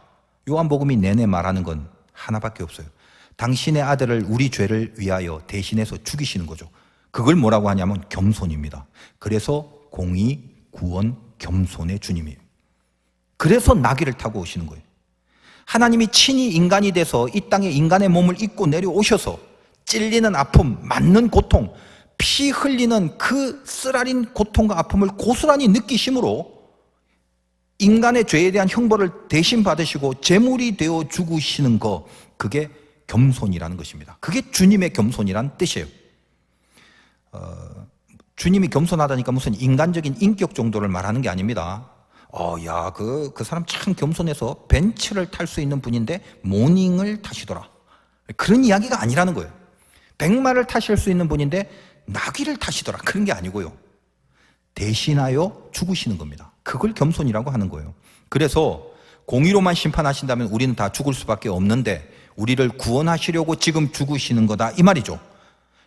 요한복음이 내내 말하는 건 하나밖에 없어요. 당신의 아들을 우리 죄를 위하여 대신해서 죽이시는 거죠. 그걸 뭐라고 하냐면 겸손입니다. 그래서 공의, 구원, 겸손의 주님이에요. 그래서 나귀를 타고 오시는 거예요. 하나님이 친히 인간이 돼서 이 땅에 인간의 몸을 입고 내려오셔서 찔리는 아픔, 맞는 고통, 피 흘리는 그 쓰라린 고통과 아픔을 고스란히 느끼심으로 인간의 죄에 대한 형벌을 대신 받으시고 제물이 되어 죽으시는 거, 그게 겸손이라는 것입니다. 그게 주님의 겸손이란 뜻이에요. 주님이 겸손하다니까 무슨 인간적인 인격 정도를 말하는 게 아닙니다. 그 사람 참 겸손해서 벤츠를 탈 수 있는 분인데 모닝을 타시더라. 그런 이야기가 아니라는 거예요. 백마를 타실 수 있는 분인데 나귀를 타시더라. 그런 게 아니고요. 대신하여 죽으시는 겁니다. 그걸 겸손이라고 하는 거예요. 그래서 공의로만 심판하신다면 우리는 다 죽을 수밖에 없는데 우리를 구원하시려고 지금 죽으시는 거다, 이 말이죠.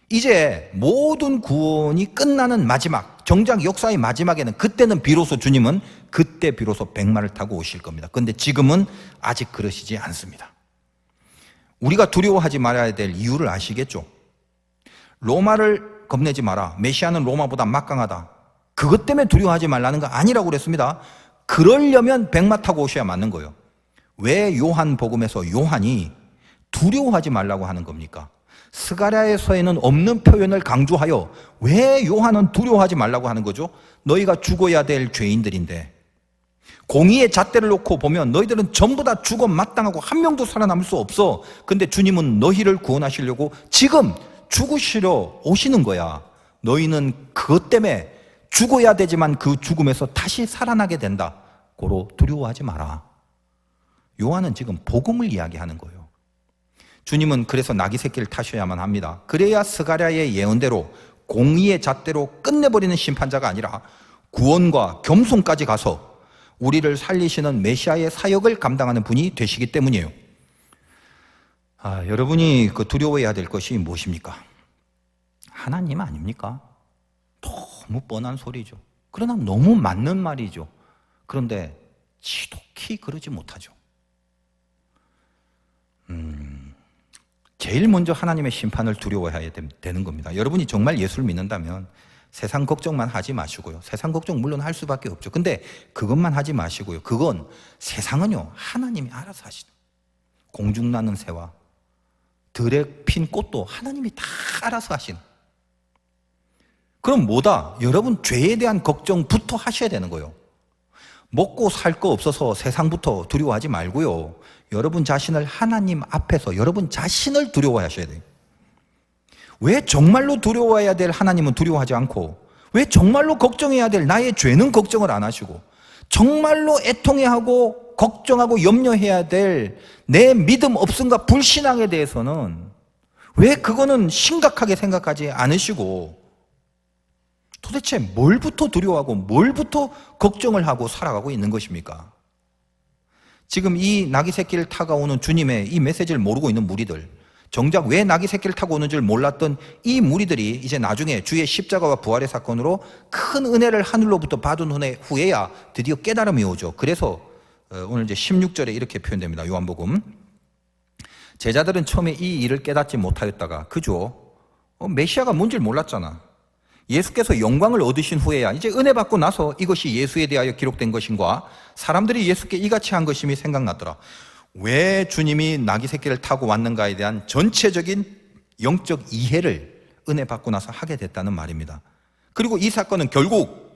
이제 모든 구원이 끝나는 마지막, 정작 역사의 마지막에는, 그때는 비로소 주님은 그때 비로소 백마를 타고 오실 겁니다. 그런데 지금은 아직 그러시지 않습니다. 우리가 두려워하지 말아야 될 이유를 아시겠죠? 로마를 겁내지 마라, 메시아는 로마보다 막강하다, 그것 때문에 두려워하지 말라는 거 아니라고 그랬습니다. 그러려면 백마 타고 오셔야 맞는 거예요. 왜 요한복음에서 요한이 두려워하지 말라고 하는 겁니까? 스가랴에서에는 없는 표현을 강조하여 왜 요한은 두려워하지 말라고 하는 거죠? 너희가 죽어야 될 죄인들인데, 공의의 잣대를 놓고 보면 너희들은 전부 다 죽어 마땅하고 한 명도 살아남을 수 없어. 근데 주님은 너희를 구원하시려고 지금 죽으시러 오시는 거야. 너희는 그것 때문에 죽어야 되지만 그 죽음에서 다시 살아나게 된다. 고로 두려워하지 마라. 요한은 지금 복음을 이야기하는 거예요. 주님은 그래서 나귀 새끼를 타셔야만 합니다. 그래야 스가랴의 예언대로 공의의 잣대로 끝내버리는 심판자가 아니라 구원과 겸손까지 가서 우리를 살리시는 메시아의 사역을 감당하는 분이 되시기 때문이에요. 여러분이 두려워해야 될 것이 무엇입니까? 하나님 아닙니까? 너무 뻔한 소리죠. 그러나 너무 맞는 말이죠. 그런데 지독히 그러지 못하죠. 제일 먼저 하나님의 심판을 두려워해야 되는 겁니다. 여러분이 정말 예수를 믿는다면 세상 걱정만 하지 마시고요. 세상 걱정 물론 할 수밖에 없죠. 근데 그것만 하지 마시고요. 그건, 세상은요, 하나님이 알아서 하시는, 공중 나는 새와 들에 핀 꽃도 하나님이 다 알아서 하시는. 그럼 뭐다? 여러분 죄에 대한 걱정부터 하셔야 되는 거예요. 먹고 살 거 없어서 세상부터 두려워하지 말고요. 여러분 자신을 하나님 앞에서 여러분 자신을 두려워하셔야 돼요. 왜 정말로 두려워해야 될 하나님은 두려워하지 않고, 왜 정말로 걱정해야 될 나의 죄는 걱정을 안 하시고, 정말로 애통해하고 걱정하고 염려해야 될 내 믿음 없음과 불신앙에 대해서는 왜 그거는 심각하게 생각하지 않으시고 도대체 뭘부터 두려워하고 뭘부터 걱정을 하고 살아가고 있는 것입니까? 지금 이 나귀 새끼를 타고 오는 주님의 이 메시지를 모르고 있는 무리들, 정작 왜 나귀 새끼를 타고 오는 줄 몰랐던 이 무리들이 이제 나중에 주의 십자가와 부활의 사건으로 큰 은혜를 하늘로부터 받은 후에야 드디어 깨달음이 오죠. 그래서 오늘 이제 16절에 이렇게 표현됩니다. 요한복음. 제자들은 처음에 이 일을 깨닫지 못하였다가, 그죠? 메시아가 뭔지 몰랐잖아. 예수께서 영광을 얻으신 후에야 이제 은혜 받고 나서 이것이 예수에 대하여 기록된 것인가, 사람들이 예수께 이같이 한 것임이 생각났더라. 왜 주님이 나귀 새끼를 타고 왔는가에 대한 전체적인 영적 이해를 은혜 받고 나서 하게 됐다는 말입니다. 그리고 이 사건은 결국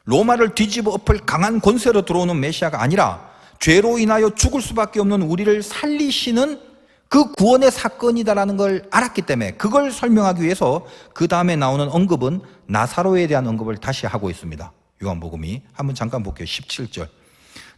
로마를 뒤집어 엎을 강한 권세로 들어오는 메시아가 아니라 죄로 인하여 죽을 수밖에 없는 우리를 살리시는 그 구원의 사건이다라는 걸 알았기 때문에, 그걸 설명하기 위해서 그 다음에 나오는 언급은 나사로에 대한 언급을 다시 하고 있습니다. 요한복음이. 한번 잠깐 볼게요. 17절.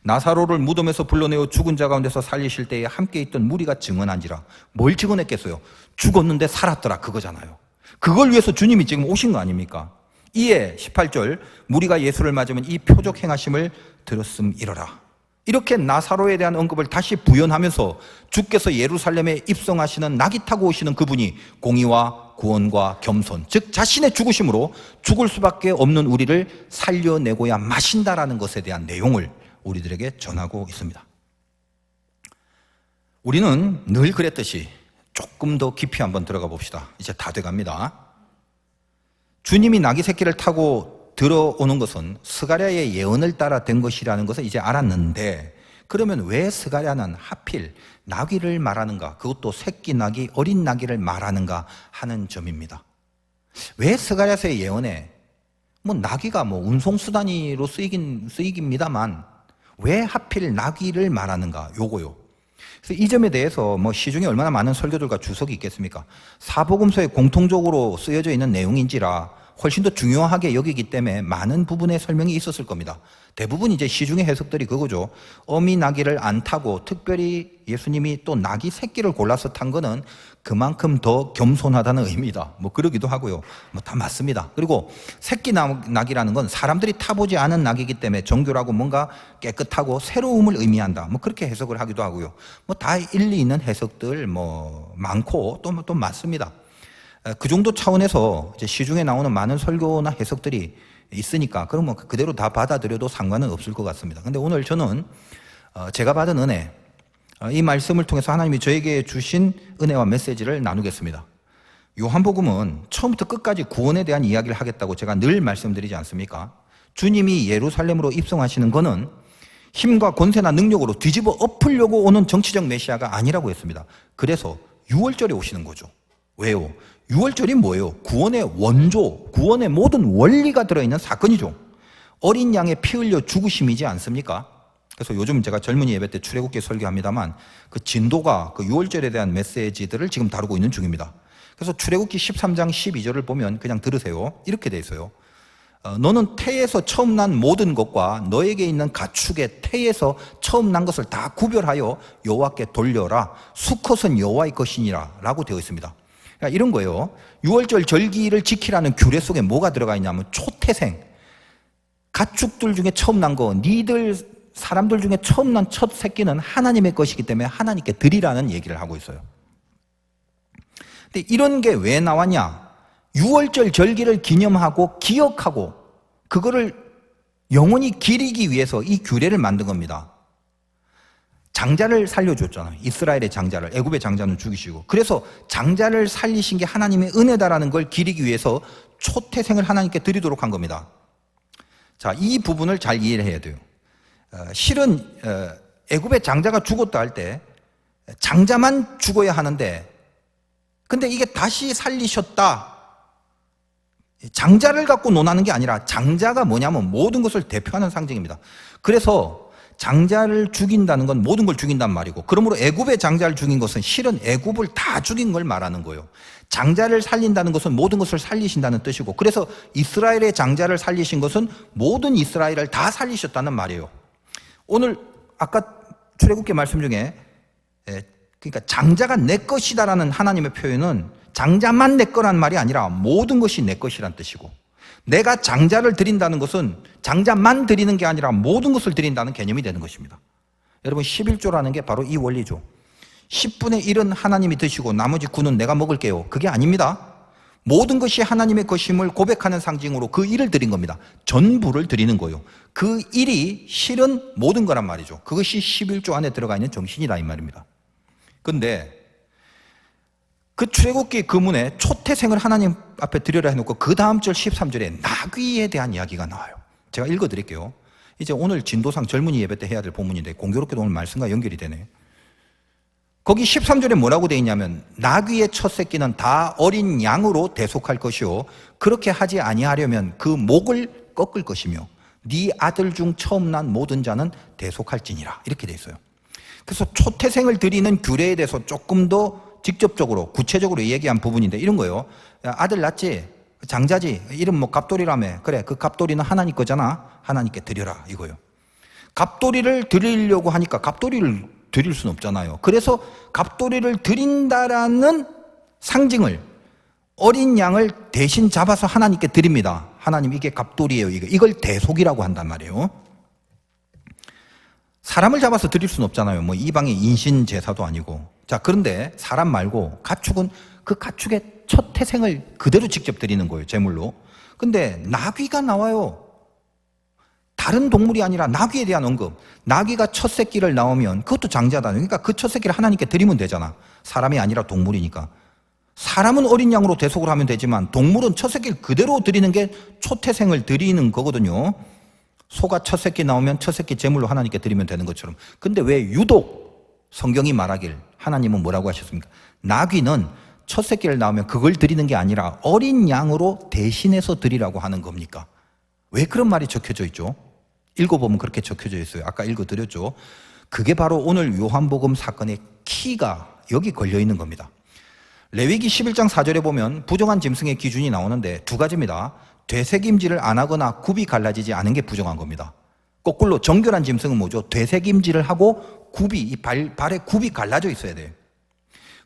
나사로를 무덤에서 불러내어 죽은 자 가운데서 살리실 때에 함께 있던 무리가 증언한지라. 뭘 증언했겠어요? 죽었는데 살았더라, 그거잖아요. 그걸 위해서 주님이 지금 오신 거 아닙니까? 이에 18절, 무리가 예수를 맞으면 이 표적 행하심을 들었음이러라. 이렇게 나사로에 대한 언급을 다시 부연하면서 주께서 예루살렘에 입성하시는 낙이 타고 오시는 그분이 공의와 구원과 겸손, 즉 자신의 죽으심으로 죽을 수밖에 없는 우리를 살려내고야 마신다라는 것에 대한 내용을 우리들에게 전하고 있습니다. 우리는 늘 그랬듯이 조금 더 깊이 한번 들어가 봅시다. 이제 다 돼갑니다. 주님이 나귀 새끼를 타고 들어오는 것은 스가랴의 예언을 따라 된 것이라는 것을 이제 알았는데, 그러면 왜 스가랴는 하필 나귀를 말하는가, 그것도 새끼 나귀, 어린 나귀를 말하는가 하는 점입니다. 왜 스가랴서의 예언에 나귀가 운송수단으로 쓰이깁니다만 왜 하필 나귀를 말하는가, 요거요. 그래서 이 점에 대해서 시중에 얼마나 많은 설교들과 주석이 있겠습니까? 사복음서에 공통적으로 쓰여져 있는 내용인지라 훨씬 더 중요하게 여기기 때문에 많은 부분의 설명이 있었을 겁니다. 대부분 이제 시중의 해석들이 그거죠. 어미 나귀를 안 타고 특별히 예수님이 또 나귀 새끼를 골라서 탄 거는 그만큼 더 겸손하다는 의미다. 그러기도 하고요. 다 맞습니다. 그리고 새끼 나귀라는 건 사람들이 타보지 않은 나귀이기 때문에 정결하고 뭔가 깨끗하고 새로움을 의미한다. 그렇게 해석을 하기도 하고요. 다 일리 있는 해석들 많고 또 맞습니다. 그 정도 차원에서 이제 시중에 나오는 많은 설교나 해석들이 있으니까 그러면 그대로 다 받아들여도 상관은 없을 것 같습니다. 근데 오늘 저는 제가 받은 은혜, 이 말씀을 통해서 하나님이 저에게 주신 은혜와 메시지를 나누겠습니다. 요한복음은 처음부터 끝까지 구원에 대한 이야기를 하겠다고 제가 늘 말씀드리지 않습니까? 주님이 예루살렘으로 입성하시는 것은 힘과 권세나 능력으로 뒤집어 엎으려고 오는 정치적 메시아가 아니라고 했습니다. 그래서 6월절에 오시는 거죠. 왜요? 6월절이 뭐예요? 구원의 원조, 구원의 모든 원리가 들어있는 사건이죠. 어린 양의 피 흘려 죽으심이지 않습니까? 그래서 요즘 제가 젊은이 예배 때 출애굽기 설교합니다만 그 진도가 그 6월절에 대한 메시지들을 지금 다루고 있는 중입니다. 그래서 출애굽기 13장 12절을 보면 그냥 들으세요. 이렇게 돼 있어요. 너는 태에서 처음 난 모든 것과 너에게 있는 가축의 태에서 처음 난 것을 다 구별하여 여호와께 돌려라. 수컷은 여호와의 것이니라 라고 되어 있습니다. 그러니까 이런 거예요. 6월절 절기를 지키라는 규례 속에 뭐가 들어가 있냐면 초태생, 가축들 중에 처음 난 거, 니들 사람들 중에 처음 난 첫 새끼는 하나님의 것이기 때문에 하나님께 드리라는 얘기를 하고 있어요. 근데 이런 게 왜 나왔냐? 6월절 절기를 기념하고 기억하고 그거를 영원히 기리기 위해서 이 규례를 만든 겁니다. 장자를 살려줬잖아요. 이스라엘의 장자를, 애굽의 장자는 죽이시고. 그래서 장자를 살리신 게 하나님의 은혜다라는 걸 기리기 위해서 초태생을 하나님께 드리도록 한 겁니다. 자, 이 부분을 잘 이해를 해야 돼요. 실은 애굽의 장자가 죽었다 할 때 장자만 죽어야 하는데, 근데 이게 다시 살리셨다. 장자를 갖고 논하는 게 아니라 장자가 뭐냐면 모든 것을 대표하는 상징입니다. 그래서 장자를 죽인다는 건 모든 걸 죽인단 말이고, 그러므로 애굽의 장자를 죽인 것은 실은 애굽을 다 죽인 걸 말하는 거예요. 장자를 살린다는 것은 모든 것을 살리신다는 뜻이고, 그래서 이스라엘의 장자를 살리신 것은 모든 이스라엘을 다 살리셨다는 말이에요. 오늘 아까 출애굽기 말씀 중에 그러니까 장자가 내 것이다라는 하나님의 표현은 장자만 내 거란 말이 아니라 모든 것이 내 것이란 뜻이고, 내가 장자를 드린다는 것은 장자만 드리는 게 아니라 모든 것을 드린다는 개념이 되는 것입니다. 여러분, 11조라는 게 바로 이 원리죠. 10분의 1은 하나님이 드시고 나머지 9는 내가 먹을게요. 그게 아닙니다. 모든 것이 하나님의 것임을 고백하는 상징으로 그 1을 드린 겁니다. 전부를 드리는 거예요. 그 1이 실은 모든 거란 말이죠. 그것이 11조 안에 들어가 있는 정신이다 이 말입니다. 그런데 그 출애굽기 그문에 초태생을 하나님 앞에 드려라 해놓고 그 다음 절 13절에 나귀에 대한 이야기가 나와요. 제가 읽어드릴게요. 이제 오늘 진도상 젊은이 예배 때 해야 될 본문인데 공교롭게도 오늘 말씀과 연결이 되네. 거기 13절에 뭐라고 되어 있냐면, 나귀의 첫 새끼는 다 어린 양으로 대속할 것이요 그렇게 하지 아니하려면 그 목을 꺾을 것이며 네 아들 중 처음 난 모든 자는 대속할지니라, 이렇게 되어 있어요. 그래서 초태생을 드리는 규례에 대해서 조금 더 직접적으로 구체적으로 얘기한 부분인데 이런 거예요. 야, 아들 낳지? 장자지? 이름 갑돌이라며. 그래, 그 갑돌이는 하나님 거잖아. 하나님께 드려라, 이거요. 갑돌이를 드리려고 하니까 갑돌이를 드릴 수는 없잖아요. 그래서 갑돌이를 드린다라는 상징을, 어린 양을 대신 잡아서 하나님께 드립니다. 하나님, 이게 갑돌이에요. 이걸 대속이라고 한단 말이에요. 사람을 잡아서 드릴 수는 없잖아요. 뭐 이방의 인신 제사도 아니고. 자, 그런데 사람 말고 가축은 그 가축의 첫 태생을 그대로 직접 드리는 거예요, 제물로. 근데 나귀가 나와요. 다른 동물이 아니라 나귀에 대한 언급. 나귀가 첫 새끼를 낳으면 그것도 장자다. 그러니까 그 첫 새끼를 하나님께 드리면 되잖아. 사람이 아니라 동물이니까. 사람은 어린 양으로 대속을 하면 되지만 동물은 첫 새끼를 그대로 드리는 게 초태생을 드리는 거거든요. 소가 첫 새끼 나오면 첫 새끼 제물로 하나님께 드리면 되는 것처럼. 근데 왜 유독 성경이 말하길, 하나님은 뭐라고 하셨습니까? 나귀는 첫 새끼를 낳으면 그걸 드리는 게 아니라 어린 양으로 대신해서 드리라고 하는 겁니까? 왜 그런 말이 적혀져 있죠? 읽어보면 그렇게 적혀져 있어요. 아까 읽어드렸죠. 그게 바로 오늘 요한복음 사건의 키가 여기 걸려 있는 겁니다. 레위기 11장 4절에 보면 부정한 짐승의 기준이 나오는데 두 가지입니다. 되새김질을 안 하거나 굽이 갈라지지 않은 게 부정한 겁니다. 거꾸로 정결한 짐승은 뭐죠? 되새김질을 하고 굽이, 이 발에 굽이 갈라져 있어야 돼요.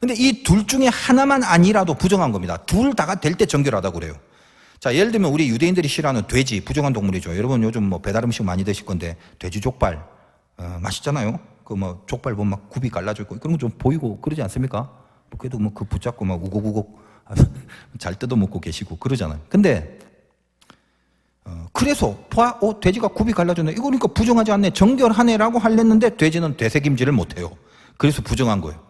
근데 이 둘 중에 하나만 아니라도 부정한 겁니다. 둘 다가 될 때 정결하다고 그래요. 자, 예를 들면 우리 유대인들이 싫어하는 돼지, 부정한 동물이죠. 여러분 요즘 뭐 배달 음식 많이 드실 건데 돼지 족발 맛있잖아요. 그 뭐 족발 보면 막 굽이 갈라져 있고 그런 거 좀 보이고 그러지 않습니까? 그래도 뭐 그 붙잡고 막 우걱우걱 잘 뜯어 먹고 계시고 그러잖아요. 근데 그래서 돼지가 굽이 갈라졌네. 이거 그러니까 부정하지 않네, 정결하네라고 하려는데 돼지는 되새김질을 못해요. 그래서 부정한 거예요.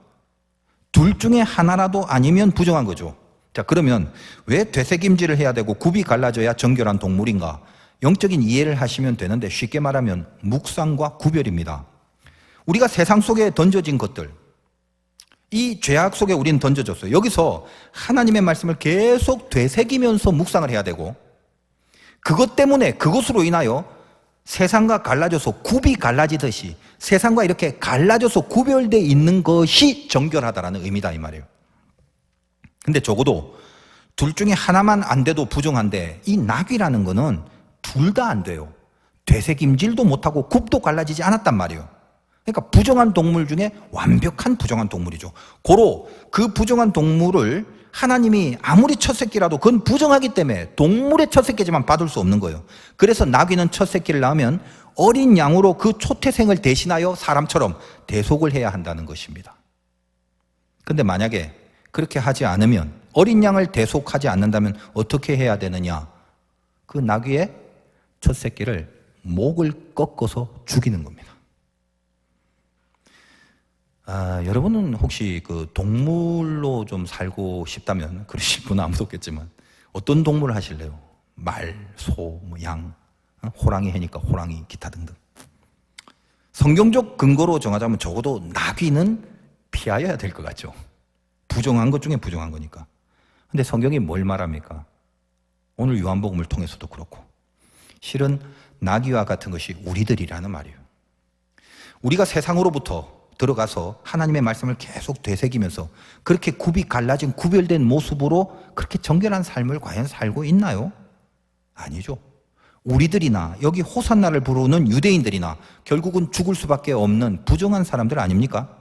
둘 중에 하나라도 아니면 부정한 거죠. 자, 그러면 왜 되새김질을 해야 되고 굽이 갈라져야 정결한 동물인가? 영적인 이해를 하시면 되는데 쉽게 말하면 묵상과 구별입니다. 우리가 세상 속에 던져진 것들, 이 죄악 속에 우리는 던져졌어요. 여기서 하나님의 말씀을 계속 되새기면서 묵상을 해야 되고, 그것 때문에, 그것으로 인하여 세상과 갈라져서 굽이 갈라지듯이 세상과 이렇게 갈라져서 구별되어 있는 것이 정결하다라는 의미다 이 말이에요. 근데 적어도 둘 중에 하나만 안 돼도 부정한데 이 나귀라는 거는 둘 다 안 돼요. 되새김질도 못하고 굽도 갈라지지 않았단 말이에요. 그러니까 부정한 동물 중에 완벽한 부정한 동물이죠. 고로 그 부정한 동물을 하나님이 아무리 첫 새끼라도 그건 부정하기 때문에 동물의 첫 새끼지만 받을 수 없는 거예요. 그래서 나귀는 첫 새끼를 낳으면 어린 양으로 그 초태생을 대신하여 사람처럼 대속을 해야 한다는 것입니다. 근데 만약에 그렇게 하지 않으면, 어린 양을 대속하지 않는다면 어떻게 해야 되느냐? 그 나귀의 첫 새끼를 목을 꺾어서 죽이는 겁니다. 여러분은 혹시 그 동물로 좀 살고 싶다면, 그러실 분은 아무도 없겠지만 어떤 동물을 하실래요? 말, 소, 뭐 양, 호랑이 해니까 호랑이, 기타 등등. 성경적 근거로 정하자면 적어도 나귀는 피하여야 될 것 같죠. 부정한 것 중에 부정한 거니까. 근데 성경이 뭘 말합니까? 오늘 요한복음을 통해서도 그렇고, 실은 나귀와 같은 것이 우리들이라는 말이에요. 우리가 세상으로부터 들어가서 하나님의 말씀을 계속 되새기면서 그렇게 굽이 갈라진 구별된 모습으로 그렇게 정결한 삶을 과연 살고 있나요? 아니죠. 우리들이나 여기 호산나를 부르는 유대인들이나 결국은 죽을 수밖에 없는 부정한 사람들 아닙니까?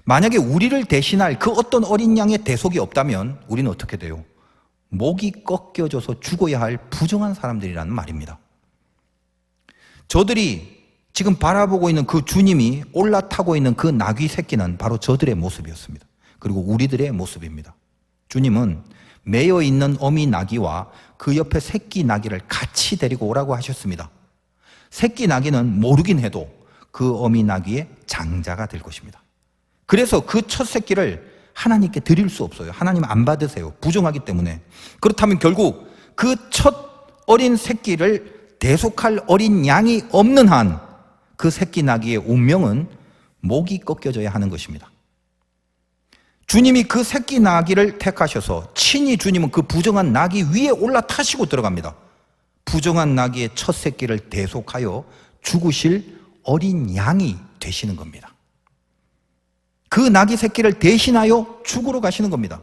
만약에 우리를 대신할 그 어떤 어린 양의 대속이 없다면 우리는 어떻게 돼요? 목이 꺾여져서 죽어야 할 부정한 사람들이라는 말입니다. 저들이 지금 바라보고 있는 그 주님이 올라타고 있는 그 나귀 새끼는 바로 저들의 모습이었습니다. 그리고 우리들의 모습입니다. 주님은 매여 있는 어미 나귀와 그 옆에 새끼 나귀를 같이 데리고 오라고 하셨습니다. 새끼 나귀는 모르긴 해도 그 어미 나귀의 장자가 될 것입니다. 그래서 그 첫 새끼를 하나님께 드릴 수 없어요. 하나님 안 받으세요. 부정하기 때문에. 그렇다면 결국 그 첫 어린 새끼를 대속할 어린 양이 없는 한 그 새끼 나귀의 운명은 목이 꺾여져야 하는 것입니다. 주님이 그 새끼 나귀를 택하셔서 친히 주님은 그 부정한 나귀 위에 올라타시고 들어갑니다. 부정한 나귀의 첫 새끼를 대속하여 죽으실 어린 양이 되시는 겁니다. 그 나귀 새끼를 대신하여 죽으러 가시는 겁니다.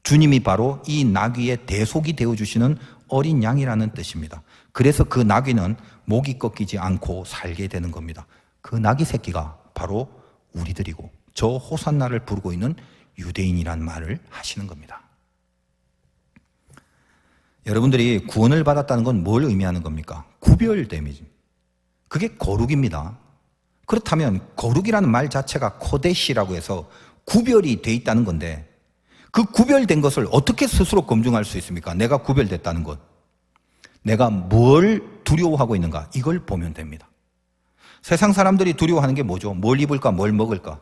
주님이 바로 이 나귀의 대속이 되어주시는 어린 양이라는 뜻입니다. 그래서 그 나귀는 목이 꺾이지 않고 살게 되는 겁니다. 그 나귀 새끼가 바로 우리들이고 저 호산나를 부르고 있는 유대인이란 말을 하시는 겁니다. 여러분들이 구원을 받았다는 건 뭘 의미하는 겁니까? 구별됨이지. 그게 거룩입니다. 그렇다면 거룩이라는 말 자체가 코데시라고 해서 구별이 돼 있다는 건데 그 구별된 것을 어떻게 스스로 검증할 수 있습니까? 내가 구별됐다는 것. 내가 뭘 두려워하고 있는가? 이걸 보면 됩니다. 세상 사람들이 두려워하는 게 뭐죠? 뭘 입을까? 뭘 먹을까?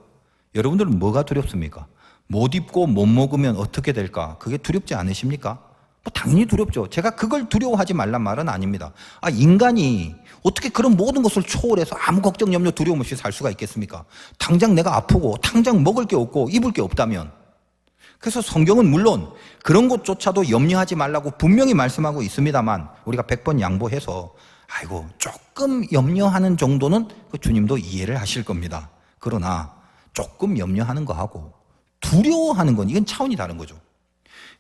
여러분들은 뭐가 두렵습니까? 못 입고 못 먹으면 어떻게 될까? 그게 두렵지 않으십니까? 당연히 두렵죠. 제가 그걸 두려워하지 말란 말은 아닙니다. 인간이 어떻게 그런 모든 것을 초월해서 아무 걱정, 염려, 두려움 없이 살 수가 있겠습니까? 당장 내가 아프고 당장 먹을 게 없고 입을 게 없다면. 그래서 성경은 물론 그런 것조차도 염려하지 말라고 분명히 말씀하고 있습니다만 우리가 100번 양보해서 아이고 조금 염려하는 정도는 주님도 이해를 하실 겁니다. 그러나 조금 염려하는 거하고 두려워하는 건 이건 차원이 다른 거죠.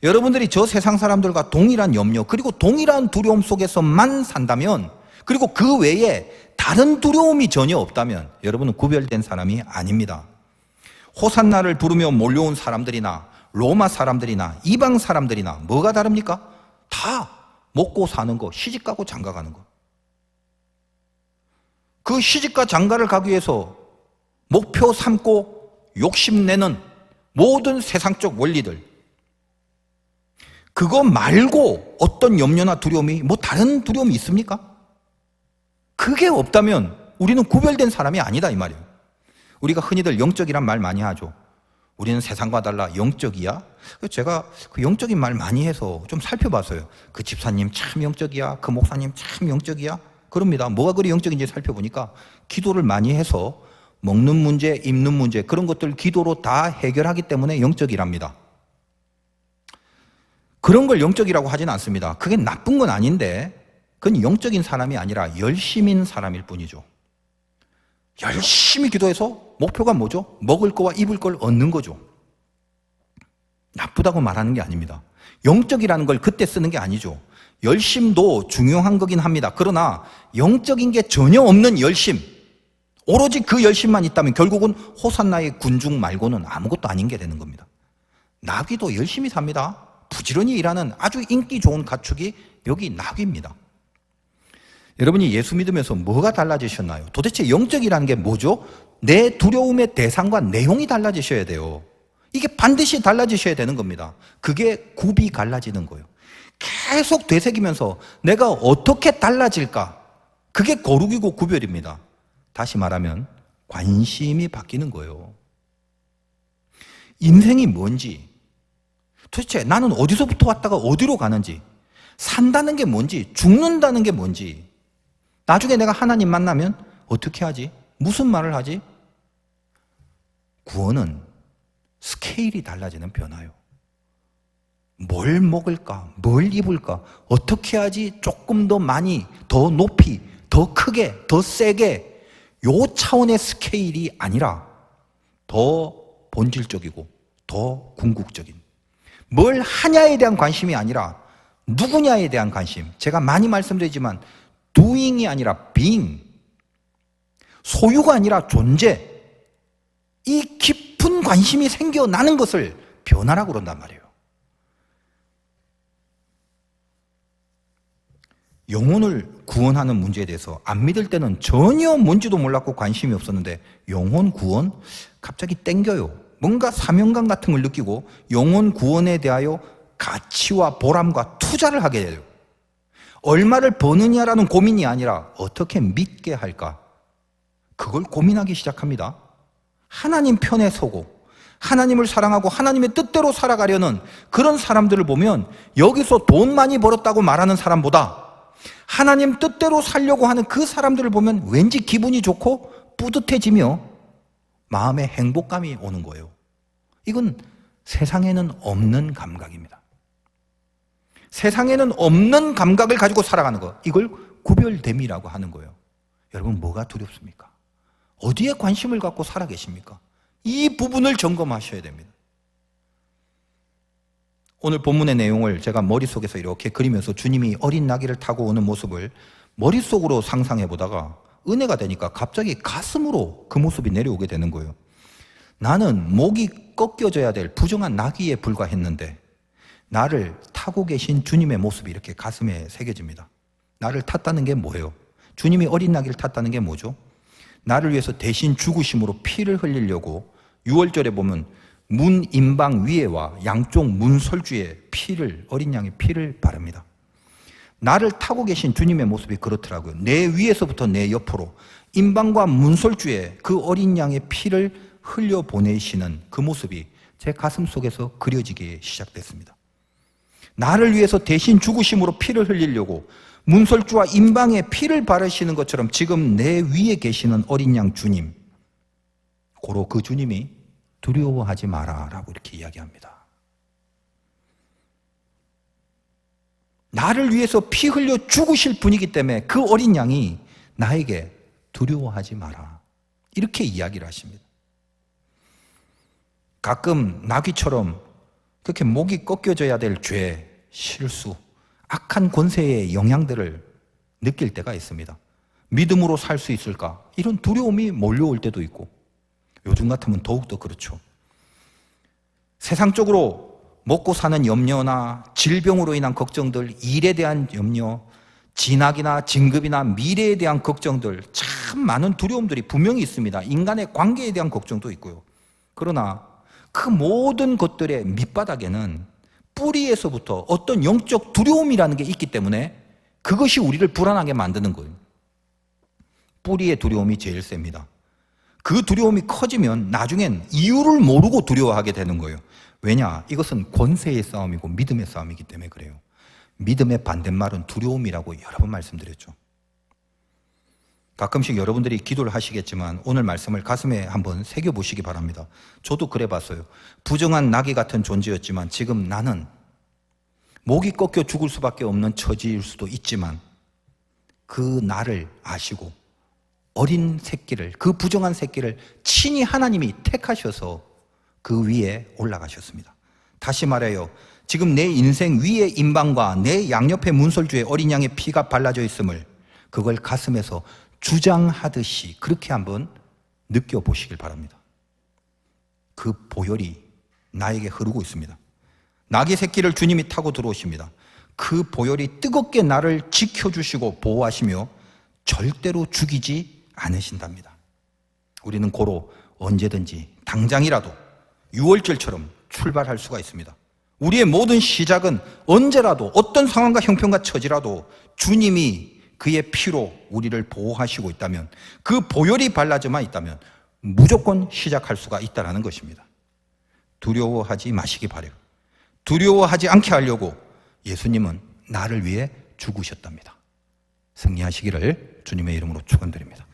여러분들이 저 세상 사람들과 동일한 염려 그리고 동일한 두려움 속에서만 산다면 그리고 그 외에 다른 두려움이 전혀 없다면 여러분은 구별된 사람이 아닙니다. 호산나를 부르며 몰려온 사람들이나 로마 사람들이나 이방 사람들이나 뭐가 다릅니까? 다 먹고 사는 거, 시집가고 장가가는 거. 그 시집가 장가를 가기 위해서 목표 삼고 욕심내는 모든 세상적 원리들 그거 말고 어떤 염려나 두려움이 다른 두려움이 있습니까? 그게 없다면 우리는 구별된 사람이 아니다 이 말이에요. 우리가 흔히들 영적이란 말 많이 하죠. 우리는 세상과 달라 영적이야? 제가 그 영적인 말 많이 해서 좀 살펴봤어요. 그 집사님 참 영적이야? 그 목사님 참 영적이야? 그럽니다. 뭐가 그리 영적인지 살펴보니까 기도를 많이 해서 먹는 문제, 입는 문제 그런 것들 기도로 다 해결하기 때문에 영적이랍니다. 그런 걸 영적이라고 하진 않습니다. 그게 나쁜 건 아닌데 그건 영적인 사람이 아니라 열심인 사람일 뿐이죠. 열심히 기도해서 목표가 뭐죠? 먹을 거와 입을 걸 얻는 거죠. 나쁘다고 말하는 게 아닙니다. 영적이라는 걸 그때 쓰는 게 아니죠. 열심도 중요한 거긴 합니다. 그러나 영적인 게 전혀 없는 열심, 오로지 그 열심만 있다면 결국은 호산나의 군중 말고는 아무것도 아닌 게 되는 겁니다. 나귀도 열심히 삽니다. 부지런히 일하는 아주 인기 좋은 가축이 여기 나귀입니다. 여러분이 예수 믿으면서 뭐가 달라지셨나요? 도대체 영적이라는 게 뭐죠? 내 두려움의 대상과 내용이 달라지셔야 돼요. 이게 반드시 달라지셔야 되는 겁니다. 그게 굽이 갈라지는 거예요. 계속 되새기면서 내가 어떻게 달라질까? 그게 거룩이고 구별입니다. 다시 말하면 관심이 바뀌는 거예요. 인생이 뭔지, 도대체 나는 어디서부터 왔다가 어디로 가는지, 산다는 게 뭔지, 죽는다는 게 뭔지, 나중에 내가 하나님 만나면 어떻게 하지? 무슨 말을 하지? 구원은 스케일이 달라지는 변화요. 뭘 먹을까? 뭘 입을까? 어떻게 하지? 조금 더 많이, 더 높이, 더 크게, 더 세게 요 차원의 스케일이 아니라 더 본질적이고 더 궁극적인 뭘 하냐에 대한 관심이 아니라 누구냐에 대한 관심. 제가 많이 말씀드리지만 doing이 아니라 being, 소유가 아니라 존재, 이 깊은 관심이 생겨나는 것을 변화라고 그런단 말이에요. 영혼을 구원하는 문제에 대해서 안 믿을 때는 전혀 뭔지도 몰랐고 관심이 없었는데 영혼 구원? 갑자기 땡겨요. 뭔가 사명감 같은 걸 느끼고 영혼 구원에 대하여 가치와 보람과 투자를 하게 돼요. 얼마를 버느냐라는 고민이 아니라 어떻게 믿게 할까? 그걸 고민하기 시작합니다. 하나님 편에 서고 하나님을 사랑하고 하나님의 뜻대로 살아가려는 그런 사람들을 보면 여기서 돈 많이 벌었다고 말하는 사람보다 하나님 뜻대로 살려고 하는 그 사람들을 보면 왠지 기분이 좋고 뿌듯해지며 마음에 행복감이 오는 거예요. 이건 세상에는 없는 감각입니다. 세상에는 없는 감각을 가지고 살아가는 거, 이걸 구별됨이라고 하는 거예요. 여러분 뭐가 두렵습니까? 어디에 관심을 갖고 살아 계십니까? 이 부분을 점검하셔야 됩니다. 오늘 본문의 내용을 제가 머릿속에서 이렇게 그리면서 주님이 어린 나귀를 타고 오는 모습을 머릿속으로 상상해 보다가 은혜가 되니까 갑자기 가슴으로 그 모습이 내려오게 되는 거예요. 나는 목이 꺾여져야 될 부정한 나귀에 불과했는데 나를 타고 계신 주님의 모습이 이렇게 가슴에 새겨집니다. 나를 탔다는 게 뭐예요? 주님이 어린 나귀를 탔다는 게 뭐죠? 나를 위해서 대신 죽으심으로 피를 흘리려고 6월절에 보면 문 임방 위에와 양쪽 문 설주에 어린 양의 피를 바릅니다. 나를 타고 계신 주님의 모습이 그렇더라고요. 내 위에서부터 내 옆으로 임방과 문 설주에 그 어린 양의 피를 흘려보내시는 그 모습이 제 가슴 속에서 그려지기 시작됐습니다. 나를 위해서 대신 죽으심으로 피를 흘리려고 문설주와 임방에 피를 바르시는 것처럼 지금 내 위에 계시는 어린 양 주님, 고로 그 주님이 두려워하지 마라 라고 이렇게 이야기합니다. 나를 위해서 피 흘려 죽으실 분이기 때문에 그 어린 양이 나에게 두려워하지 마라 이렇게 이야기를 하십니다. 가끔 나귀처럼 그렇게 목이 꺾여져야 될 죄, 실수, 악한 권세의 영향들을 느낄 때가 있습니다. 믿음으로 살 수 있을까? 이런 두려움이 몰려올 때도 있고 요즘 같으면 더욱더 그렇죠. 세상적으로 먹고 사는 염려나 질병으로 인한 걱정들, 일에 대한 염려, 진학이나 진급이나 미래에 대한 걱정들, 참 많은 두려움들이 분명히 있습니다. 인간의 관계에 대한 걱정도 있고요. 그러나 그 모든 것들의 밑바닥에는 뿌리에서부터 어떤 영적 두려움이라는 게 있기 때문에 그것이 우리를 불안하게 만드는 거예요. 뿌리의 두려움이 제일 셉니다. 그 두려움이 커지면 나중엔 이유를 모르고 두려워하게 되는 거예요. 왜냐? 이것은 권세의 싸움이고 믿음의 싸움이기 때문에 그래요. 믿음의 반대말은 두려움이라고 여러 번 말씀드렸죠. 가끔씩 여러분들이 기도를 하시겠지만 오늘 말씀을 가슴에 한번 새겨보시기 바랍니다. 저도 그래봤어요. 부정한 나귀 같은 존재였지만 지금 나는 목이 꺾여 죽을 수밖에 없는 처지일 수도 있지만 그 나를 아시고 어린 새끼를, 그 부정한 새끼를 친히 하나님이 택하셔서 그 위에 올라가셨습니다. 다시 말해요. 지금 내 인생 위에 임방과 내 양옆에 문설주에 어린 양의 피가 발라져 있음을 그걸 가슴에서 주장하듯이 그렇게 한번 느껴보시길 바랍니다. 그 보혈이 나에게 흐르고 있습니다. 나귀 새끼를 주님이 타고 들어오십니다. 그 보혈이 뜨겁게 나를 지켜주시고 보호하시며 절대로 죽이지 않으신답니다. 우리는 고로 언제든지 당장이라도 6월절처럼 출발할 수가 있습니다. 우리의 모든 시작은 언제라도 어떤 상황과 형편과 처지라도 주님이 그의 피로 우리를 보호하시고 있다면, 그 보혈이 발라져만 있다면 무조건 시작할 수가 있다는 것입니다. 두려워하지 마시기 바라요. 두려워하지 않게 하려고 예수님은 나를 위해 죽으셨답니다. 승리하시기를 주님의 이름으로 축원드립니다.